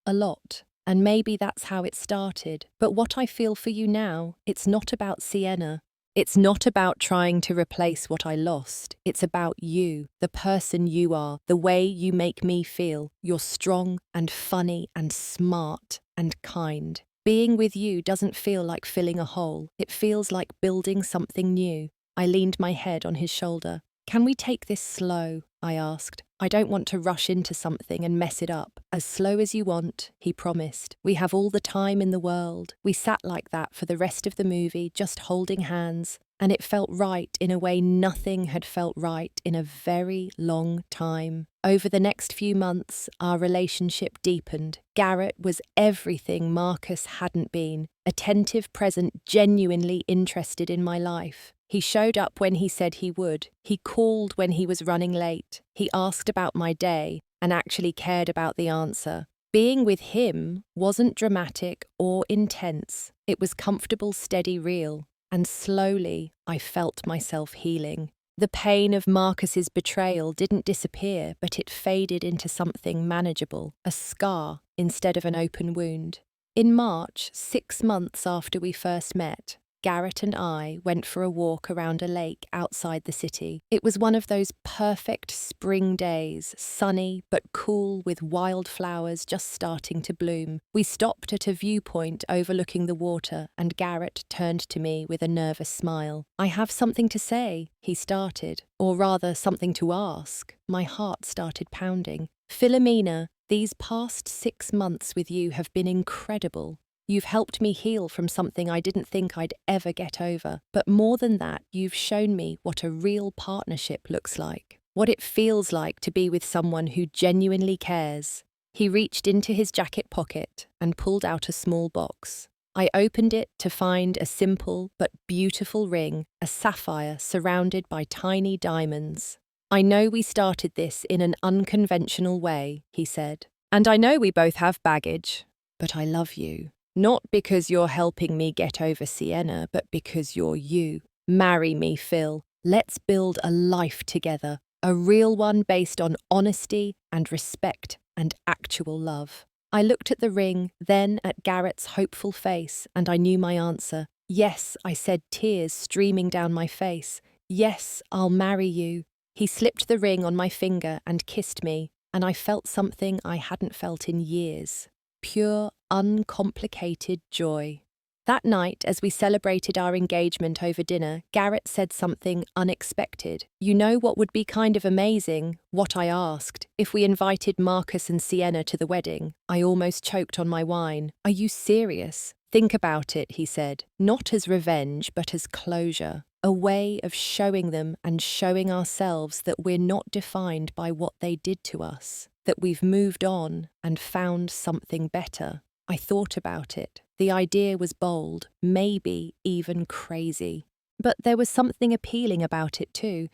A lot. And maybe that's how it started. But what I feel for you now, it's not about Sienna. It's not about trying to replace what I lost. It's about you, the person you are, the way you make me feel. You're strong and funny and smart and kind. Being with you doesn't feel like filling a hole. It feels like building something new. I leaned my head on his shoulder. Can we take this slow? I asked. I don't want to rush into something and mess it up. As slow as you want, he promised. We have all the time in the world. We sat like that for the rest of the movie, just holding hands, and it felt right in a way nothing had felt right in a very long time. Over the next few months, our relationship deepened. Garrett was everything Marcus hadn't been. Attentive, present, genuinely interested in my life. He showed up when he said he would. He called when he was running late. He asked about my day and actually cared about the answer. Being with him wasn't dramatic or intense. It was comfortable, steady, real. And slowly, I felt myself healing. The pain of Marcus's betrayal didn't disappear, but it faded into something manageable, a scar instead of an open wound. In March, 6 months after we first met, Garrett and I went for a walk around a lake outside the city. It was one of those perfect spring days, sunny but cool with wildflowers just starting to bloom. We stopped at a viewpoint overlooking the water, and Garrett turned to me with a nervous smile. I have something to say, he started, or rather something to ask. My heart started pounding. Philomena, these past 6 months with you have been incredible. You've helped me heal from something I didn't think I'd ever get over. But more than that, you've shown me what a real partnership looks like. What it feels like to be with someone who genuinely cares. He reached into his jacket pocket and pulled out a small box. I opened it to find a simple but beautiful ring, a sapphire surrounded by tiny diamonds. I know we started this in an unconventional way, he said. And I know we both have baggage, but I love you. Not because you're helping me get over Sienna, but because you're you. Marry me, Phil. Let's build a life together, a real one based on honesty and respect and actual love. I looked at the ring, then at Garrett's hopeful face, and I knew my answer. Yes, I said, tears streaming down my face. Yes, I'll marry you. He slipped the ring on my finger and kissed me, and I felt something I hadn't felt in years. Pure, uncomplicated joy. That night, as we celebrated our engagement over dinner, Garrett said something unexpected. You know what would be kind of amazing? What I asked. If we invited Marcus and Sienna to the wedding. I almost choked on my wine. Are you serious? Think about it, he said. Not as revenge, but as closure. A way of showing them and showing ourselves that we're not defined by what they did to us. That we've moved on and found something better. I thought about it. The idea was bold, maybe even crazy. But there was something appealing about it too.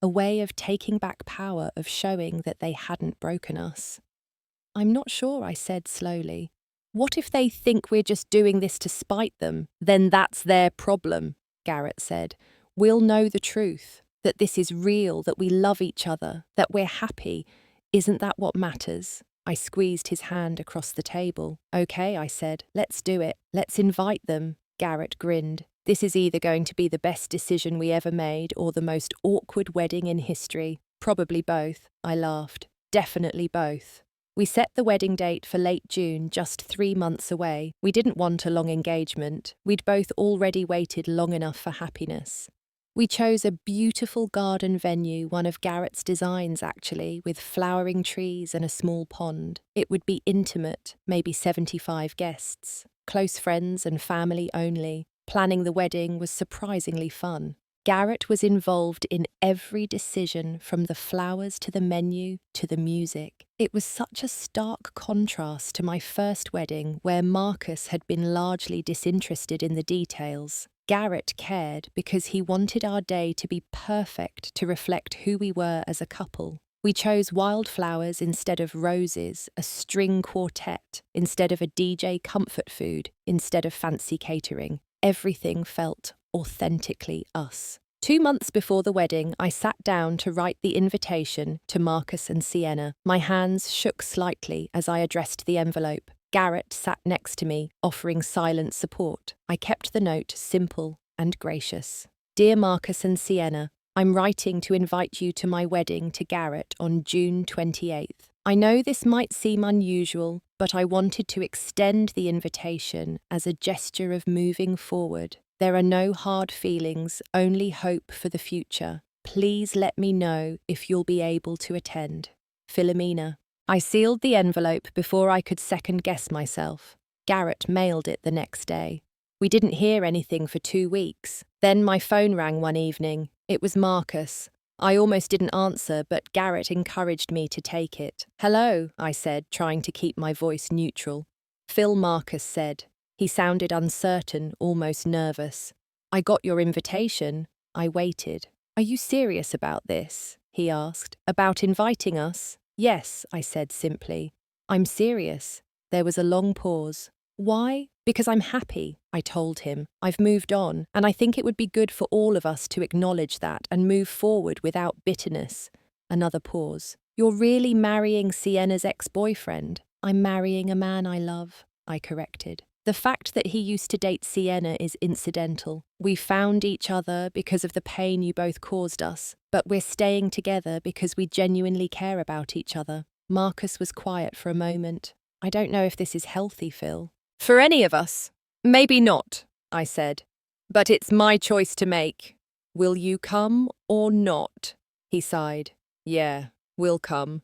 A way of taking back power, of showing that they hadn't broken us. I'm not sure, I said slowly. What if they think we're just doing this to spite them? Then that's their problem, Garrett said. We'll know the truth, that this is real, that we love each other, that we're happy. Isn't that what matters? I squeezed his hand across the table. Okay, I said, let's do it. Let's invite them. Garrett grinned. This is either going to be the best decision we ever made or the most awkward wedding in history. Probably both, I laughed. Definitely both. We set the wedding date for late June, just 3 months away. We didn't want a long engagement. We'd both already waited long enough for happiness. We chose a beautiful garden venue, one of Garrett's designs actually, with flowering trees and a small pond. It would be intimate, maybe 75 guests. Close friends and family only. Planning the wedding was surprisingly fun. Garrett was involved in every decision, from the flowers to the menu to the music. It was such a stark contrast to my first wedding, where Marcus had been largely disinterested in the details. Garrett cared because he wanted our day to be perfect, to reflect who we were as a couple. We chose wildflowers instead of roses, a string quartet instead of a DJ comfort food instead of fancy catering. Everything felt authentically us. 2 months before the wedding, I sat down to write the invitation to Marcus and Sienna. My hands shook slightly as I addressed the envelope. Garrett sat next to me, offering silent support. I kept the note simple and gracious. Dear Marcus and Sienna, I'm writing to invite you to my wedding to Garrett on June 28th. I know this might seem unusual, but I wanted to extend the invitation as a gesture of moving forward. There are no hard feelings, only hope for the future. Please let me know if you'll be able to attend. Philomena. I sealed the envelope before I could second-guess myself. Garrett mailed it the next day. We didn't hear anything for 2 weeks. Then my phone rang one evening. It was Marcus. I almost didn't answer, but Garrett encouraged me to take it. Hello, I said, trying to keep my voice neutral. Phil, Marcus said. He sounded uncertain, almost nervous. I got your invitation. I waited. Are you serious about this? He asked. About inviting us? Yes, I said simply. I'm serious. There was a long pause. Why? Because I'm happy, I told him. I've moved on, and I think it would be good for all of us to acknowledge that and move forward without bitterness. Another pause. You're really marrying Sienna's ex-boyfriend? I'm marrying a man I love, I corrected. The fact that he used to date Sienna is incidental. We found each other because of the pain you both caused us, but we're staying together because we genuinely care about each other. Marcus was quiet for a moment. I don't know if this is healthy, Phil. For any of us. Maybe not, I said. But it's my choice to make. Will you come or not? He sighed. Yeah, we'll come.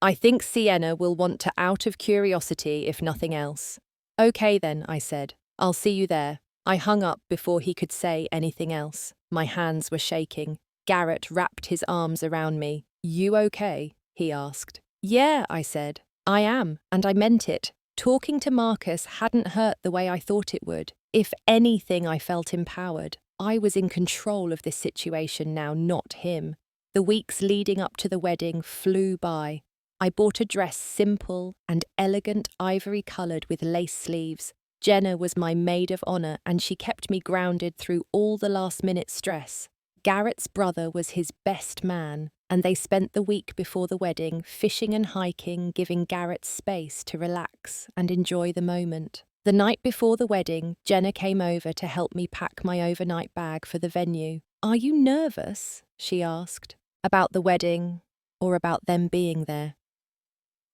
I think Sienna will want to out of curiosity, if nothing else. Okay then, I said. I'll see you there. I hung up before he could say anything else. My hands were shaking. Garrett wrapped his arms around me. You okay? He asked. Yeah, I said. I am, and I meant it. Talking to Marcus hadn't hurt the way I thought it would. If anything, I felt empowered. I was in control of this situation now, not him. The weeks leading up to the wedding flew by. I bought a dress simple and elegant, ivory-coloured with lace sleeves. Jenna was my maid of honour, and she kept me grounded through all the last-minute stress. Garrett's brother was his best man, and they spent the week before the wedding fishing and hiking, giving Garrett space to relax and enjoy the moment. The night before the wedding, Jenna came over to help me pack my overnight bag for the venue. Are you nervous? She asked. About the wedding, or about them being there?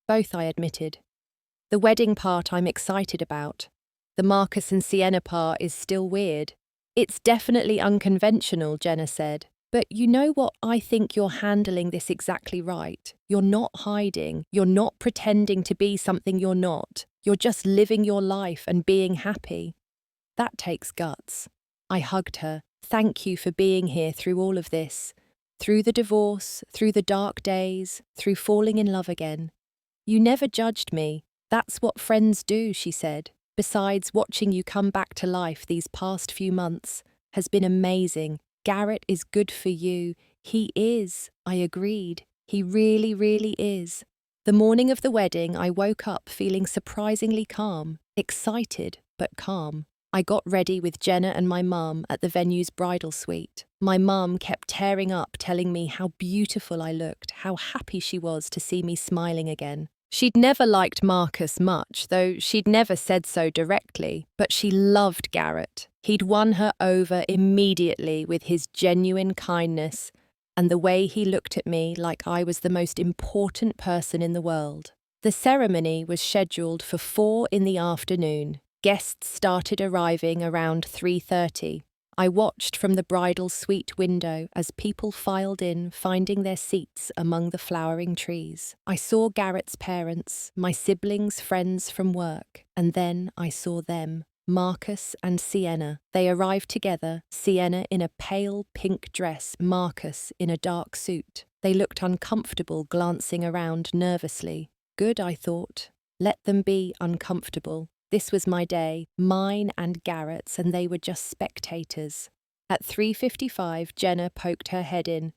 Both, I admitted. The wedding part I'm excited about. The Marcus and Sienna part is still weird. It's definitely unconventional, Jenna said. But you know what? I think you're handling this exactly right. You're not hiding. You're not pretending to be something you're not. You're just living your life and being happy. That takes guts. I hugged her. Thank you for being here through all of this. Through the divorce, through the dark days, through falling in love again. You never judged me. That's what friends do, she said. Besides, watching you come back to life these past few months has been amazing. Garrett is good for you. He is, I agreed. He really, really is. The morning of the wedding, I woke up feeling surprisingly calm, excited but calm. I got ready with Jenna and my mum at the venue's bridal suite. My mum kept tearing up, telling me how beautiful I looked, how happy she was to see me smiling again. She'd never liked Marcus much, though she'd never said so directly, but she loved Garrett. He'd won her over immediately with his genuine kindness and the way he looked at me like I was the most important person in the world. The ceremony was scheduled for 4 in the afternoon. Guests started arriving around 3:30. I watched from the bridal suite window as people filed in, finding their seats among the flowering trees. I saw Garrett's parents, my siblings, friends from work, and then I saw them. Marcus and Sienna. They arrived together, Sienna in a pale pink dress, Marcus in a dark suit. They looked uncomfortable, glancing around nervously. Good, I thought. Let them be uncomfortable. This was my day, mine and Garrett's, and they were just spectators. At 3:55, Jenna poked her head in.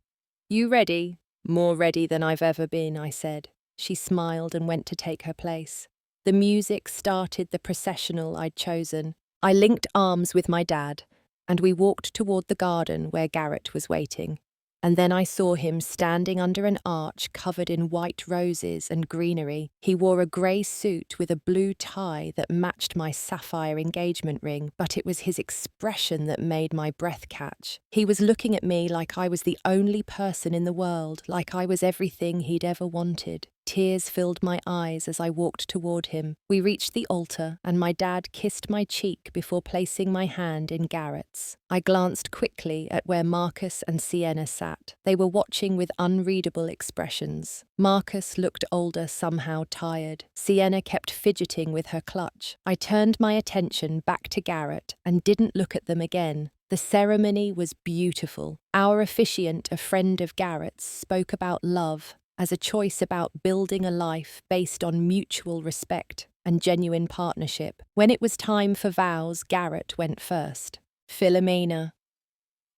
"You ready?" "More ready than I've ever been," I said. She smiled and went to take her place. The music started the processional I'd chosen. I linked arms with my dad, and we walked toward the garden where Garrett was waiting. And then I saw him standing under an arch covered in white roses and greenery. He wore a grey suit with a blue tie that matched my sapphire engagement ring, but it was his expression that made my breath catch. He was looking at me like I was the only person in the world, like I was everything he'd ever wanted. Tears filled my eyes as I walked toward him. We reached the altar, and my dad kissed my cheek before placing my hand in Garrett's. I glanced quickly at where Marcus and Sienna sat. They were watching with unreadable expressions. Marcus looked older, somehow tired. Sienna kept fidgeting with her clutch. I turned my attention back to Garrett and didn't look at them again. The ceremony was beautiful. Our officiant, a friend of Garrett's, spoke about love as a choice about building a life based on mutual respect and genuine partnership. When it was time for vows, Garrett went first. "Philomena,"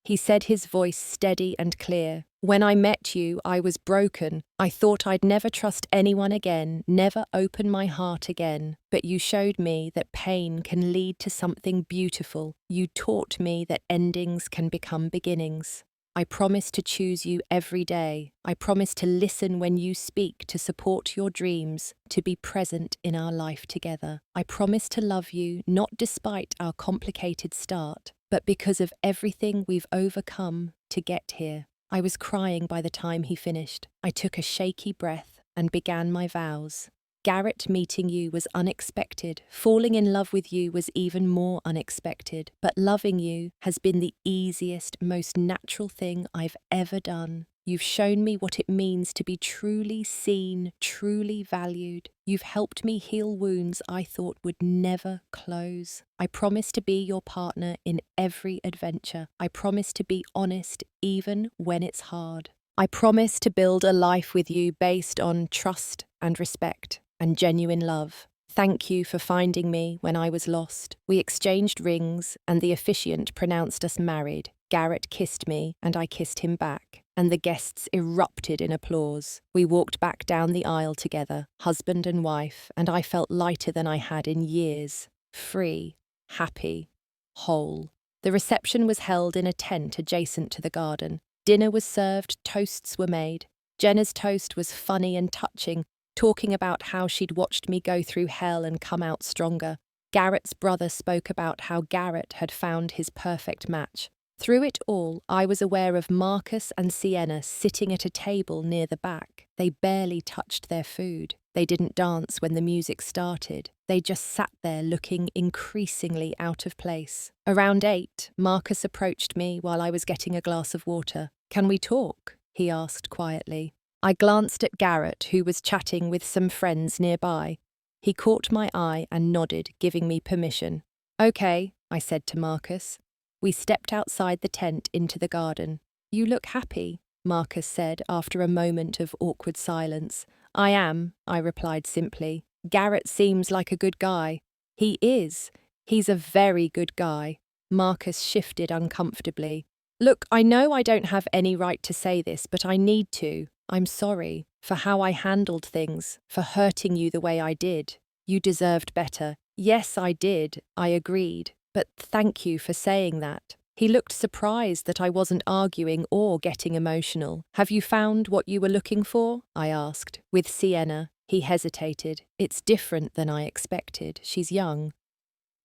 he said, his voice steady and clear. "When I met you, I was broken. I thought I'd never trust anyone again, never open my heart again. But you showed me that pain can lead to something beautiful. You taught me that endings can become beginnings. I promise to choose you every day. I promise to listen when you speak, to support your dreams, to be present in our life together. I promise to love you, not despite our complicated start, but because of everything we've overcome to get here." I was crying by the time he finished. I took a shaky breath and began my vows. Garrett, meeting you was unexpected. Falling in love with you was even more unexpected. But loving you has been the easiest, most natural thing I've ever done. You've shown me what it means to be truly seen, truly valued. You've helped me heal wounds I thought would never close. I promise to be your partner in every adventure. I promise to be honest even when it's hard. I promise to build a life with you based on trust and respect and genuine love. Thank you for finding me when I was lost. We exchanged rings, and the officiant pronounced us married. Garrett kissed me, and I kissed him back, and the guests erupted in applause. We walked back down the aisle together, husband and wife, and I felt lighter than I had in years. Free, happy, whole. The reception was held in a tent adjacent to the garden. Dinner was served, toasts were made. Jenna's toast was funny and touching, talking about how she'd watched me go through hell and come out stronger. Garrett's brother spoke about how Garrett had found his perfect match. Through it all, I was aware of Marcus and Sienna sitting at a table near the back. They barely touched their food. They didn't dance when the music started. They just sat there looking increasingly out of place. Around 8, Marcus approached me while I was getting a glass of water. "Can we talk?" he asked quietly. I glanced at Garrett, who was chatting with some friends nearby. He caught my eye and nodded, giving me permission. "Okay," I said to Marcus. We stepped outside the tent into the garden. "You look happy," Marcus said after a moment of awkward silence. "I am," I replied simply. "Garrett seems like a good guy." "He is. He's a very good guy." Marcus shifted uncomfortably. "Look, I know I don't have any right to say this, but I need to. I'm sorry for how I handled things, for hurting you the way I did. You deserved better." "Yes, I did," I agreed, "but thank you for saying that." He looked surprised that I wasn't arguing or getting emotional. "Have you found what you were looking for?" I asked. "With Sienna." He hesitated. "It's different than I expected. She's young.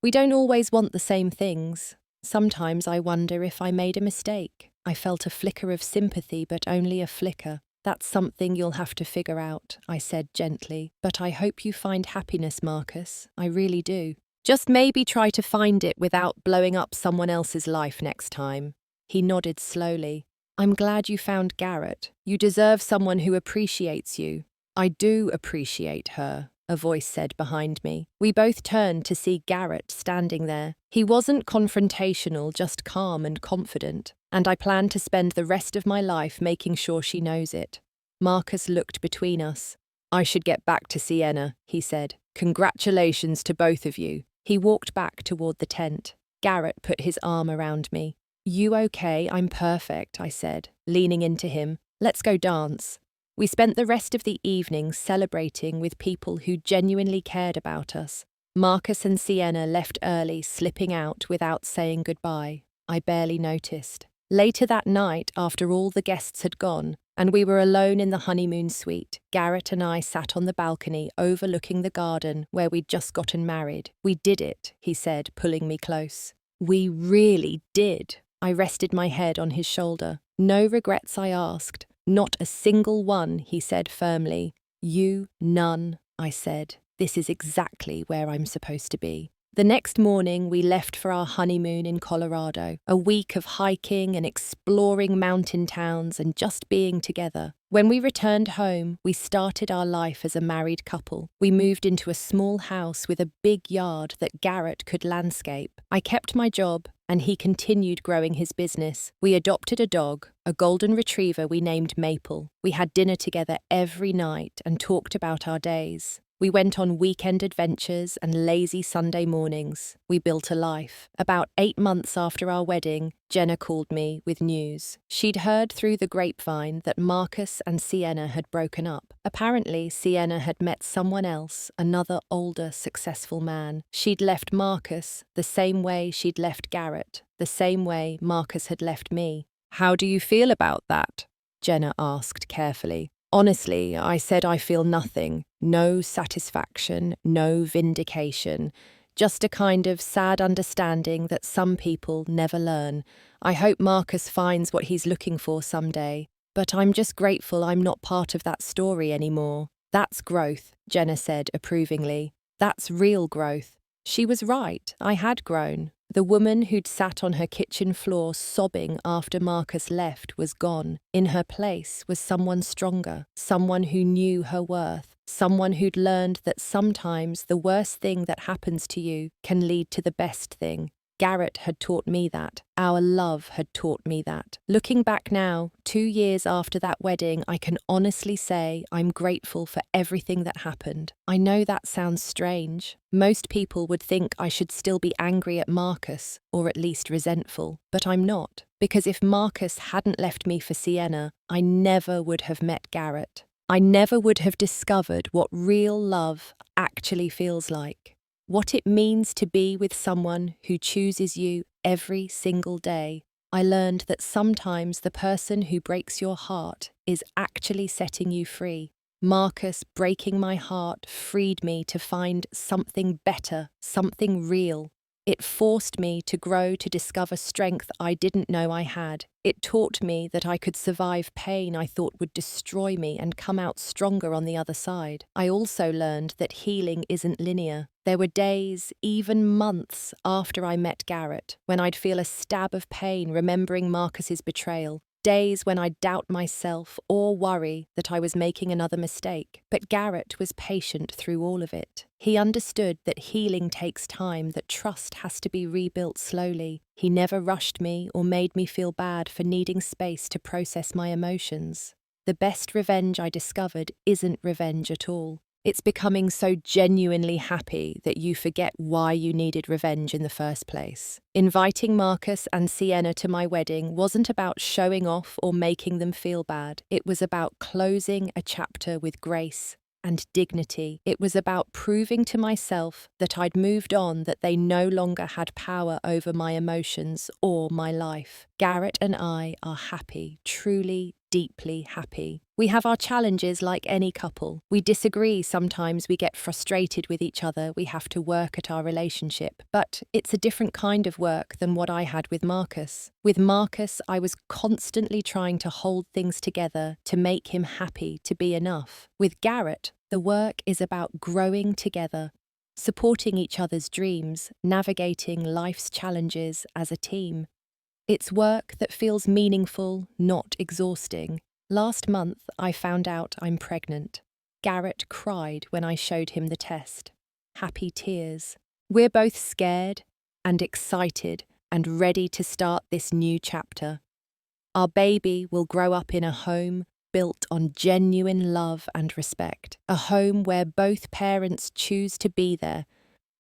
We don't always want the same things. Sometimes I wonder if I made a mistake." I felt a flicker of sympathy, but only a flicker. "That's something you'll have to figure out," I said gently. "But I hope you find happiness, Marcus. I really do. Just maybe try to find it without blowing up someone else's life next time." He nodded slowly. "I'm glad you found Garrett. You deserve someone who appreciates you." "I do appreciate her," a voice said behind me. We both turned to see Garrett standing there. He wasn't confrontational, just calm and confident, and I plan to spend the rest of my life making sure she knows it. Marcus looked between us. I should get back to Sienna, he said. Congratulations to both of you. He walked back toward the tent. Garrett put his arm around me. You okay? I'm perfect, I said, leaning into him. Let's go dance. We spent the rest of the evening celebrating with people who genuinely cared about us. Marcus and Sienna left early, slipping out without saying goodbye. I barely noticed. Later that night, after all the guests had gone, and we were alone in the honeymoon suite, Garrett and I sat on the balcony overlooking the garden where we'd just gotten married. We did it, he said, pulling me close. We really did. I rested my head on his shoulder. No regrets, I asked. Not a single one, he said firmly. You, none, I said. This is exactly where I'm supposed to be. The next morning, we left for our honeymoon in Colorado, a week of hiking and exploring mountain towns and just being together. When we returned home, we started our life as a married couple. We moved into a small house with a big yard that Garrett could landscape. I kept my job, and he continued growing his business. We adopted a dog, a golden retriever we named Maple. We had dinner together every night and talked about our days. We went on weekend adventures and lazy Sunday mornings. We built a life. About 8 months after our wedding, Jenna called me with news. She'd heard through the grapevine that Marcus and Sienna had broken up. Apparently, Sienna had met someone else, another older, successful man. She'd left Marcus the same way she'd left Garrett, the same way Marcus had left me. How do you feel about that? Jenna asked carefully. Honestly, I said I feel nothing. No satisfaction, no vindication. Just a kind of sad understanding that some people never learn. I hope Marcus finds what he's looking for someday. But I'm just grateful I'm not part of that story anymore. That's growth, Jenna said approvingly. That's real growth. She was right. I had grown. The woman who'd sat on her kitchen floor sobbing after Marcus left was gone. In her place was someone stronger, someone who knew her worth, someone who'd learned that sometimes the worst thing that happens to you can lead to the best thing. Garrett had taught me that. Our love had taught me that. Looking back now, 2 years after that wedding, I can honestly say I'm grateful for everything that happened. I know that sounds strange. Most people would think I should still be angry at Marcus, or at least resentful. But I'm not, because if Marcus hadn't left me for Sienna, I never would have met Garrett. I never would have discovered what real love actually feels like. What it means to be with someone who chooses you every single day. I learned that sometimes the person who breaks your heart is actually setting you free. Marcus breaking my heart freed me to find something better, something real. It forced me to grow to discover strength I didn't know I had. It taught me that I could survive pain I thought would destroy me and come out stronger on the other side. I also learned that healing isn't linear. There were days, even months, after I met Garrett, when I'd feel a stab of pain remembering Marcus's betrayal. Days when I'd doubt myself or worry that I was making another mistake. But Garrett was patient through all of it. He understood that healing takes time, that trust has to be rebuilt slowly. He never rushed me or made me feel bad for needing space to process my emotions. The best revenge I discovered isn't revenge at all. It's becoming so genuinely happy that you forget why you needed revenge in the first place. Inviting Marcus and Sienna to my wedding wasn't about showing off or making them feel bad. It was about closing a chapter with grace and dignity. It was about proving to myself that I'd moved on, that they no longer had power over my emotions or my life. Garrett and I are happy, truly, deeply happy. We have our challenges like any couple. We disagree, sometimes we get frustrated with each other, we have to work at our relationship. But it's a different kind of work than what I had with Marcus. With Marcus, I was constantly trying to hold things together, to make him happy, to be enough. With Garrett, the work is about growing together, supporting each other's dreams, navigating life's challenges as a team. It's work that feels meaningful, not exhausting. Last month, I found out I'm pregnant. Garrett cried when I showed him the test. Happy tears. We're both scared and excited and ready to start this new chapter. Our baby will grow up in a home built on genuine love and respect, a home where both parents choose to be there,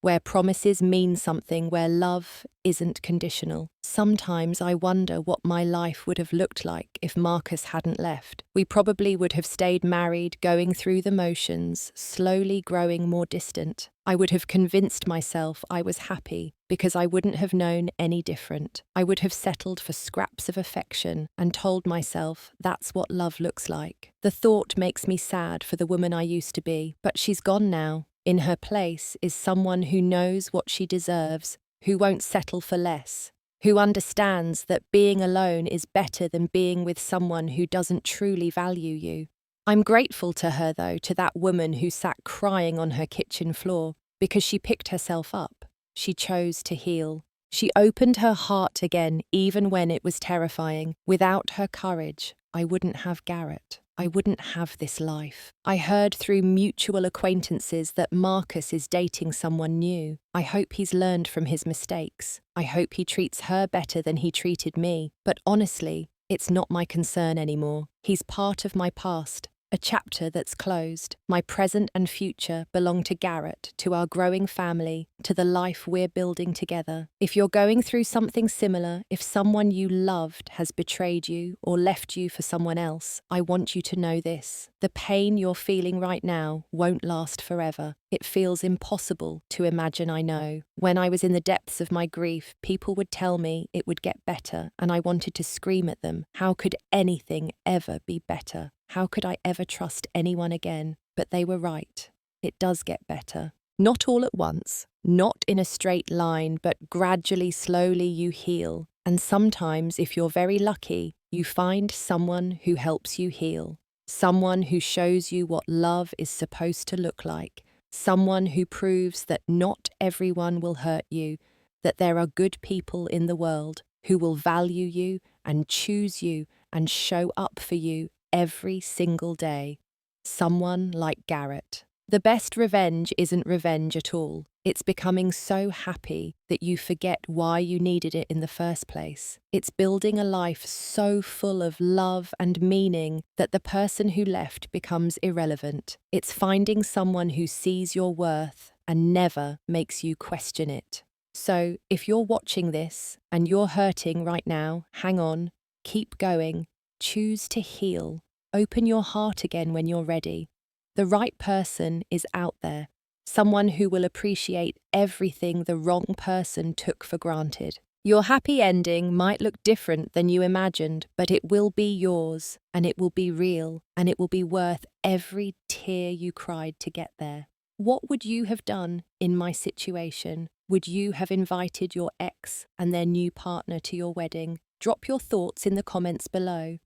where promises mean something, where love isn't conditional. Sometimes I wonder what my life would have looked like if Marcus hadn't left. We probably would have stayed married, going through the motions, slowly growing more distant. I would have convinced myself I was happy because I wouldn't have known any different. I would have settled for scraps of affection and told myself that's what love looks like. The thought makes me sad for the woman I used to be, but she's gone now. In her place is someone who knows what she deserves, who won't settle for less, who understands that being alone is better than being with someone who doesn't truly value you. I'm grateful to her, though, to that woman who sat crying on her kitchen floor because she picked herself up. She chose to heal. She opened her heart again, even when it was terrifying. Without her courage, I wouldn't have Garrett. I wouldn't have this life. I heard through mutual acquaintances that Marcus is dating someone new. I hope he's learned from his mistakes. I hope he treats her better than he treated me. But honestly, it's not my concern anymore. He's part of my past, a chapter that's closed. My present and future belong to Garrett, to our growing family, to the life we're building together. If you're going through something similar, if someone you loved has betrayed you or left you for someone else, I want you to know this. The pain you're feeling right now won't last forever. It feels impossible to imagine, I know. When I was in the depths of my grief, people would tell me it would get better, and I wanted to scream at them. How could anything ever be better? How could I ever trust anyone again? But they were right. It does get better. Not all at once, not in a straight line, but gradually, slowly you heal. And sometimes, if you're very lucky, you find someone who helps you heal. Someone who shows you what love is supposed to look like. Someone who proves that not everyone will hurt you, that there are good people in the world who will value you and choose you and show up for you every single day. Someone like Garrett. The best revenge isn't revenge at all. It's becoming so happy that you forget why you needed it in the first place. It's building a life so full of love and meaning that the person who left becomes irrelevant. It's finding someone who sees your worth and never makes you question it. So, if you're watching this and you're hurting right now, hang on, keep going. Choose to heal. Open your heart again when you're ready. The right person is out there, someone who will appreciate everything the wrong person took for granted. Your happy ending might look different than you imagined, but it will be yours, and it will be real, and it will be worth every tear you cried to get there. What would you have done in my situation? Would you have invited your ex and their new partner to your wedding? Drop your thoughts in the comments below.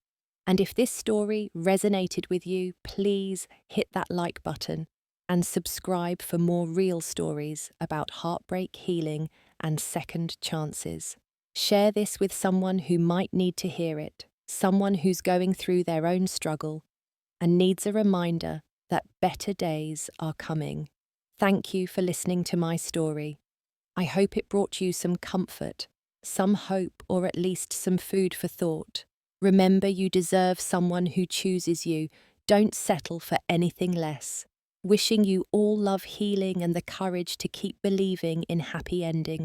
And if this story resonated with you, please hit that like button and subscribe for more real stories about heartbreak, healing, and second chances. Share this with someone who might need to hear it, someone who's going through their own struggle and needs a reminder that better days are coming. Thank you for listening to my story. I hope it brought you some comfort, some hope, or at least some food for thought. Remember, you deserve someone who chooses you. Don't settle for anything less. Wishing you all love, healing, and the courage to keep believing in happy endings.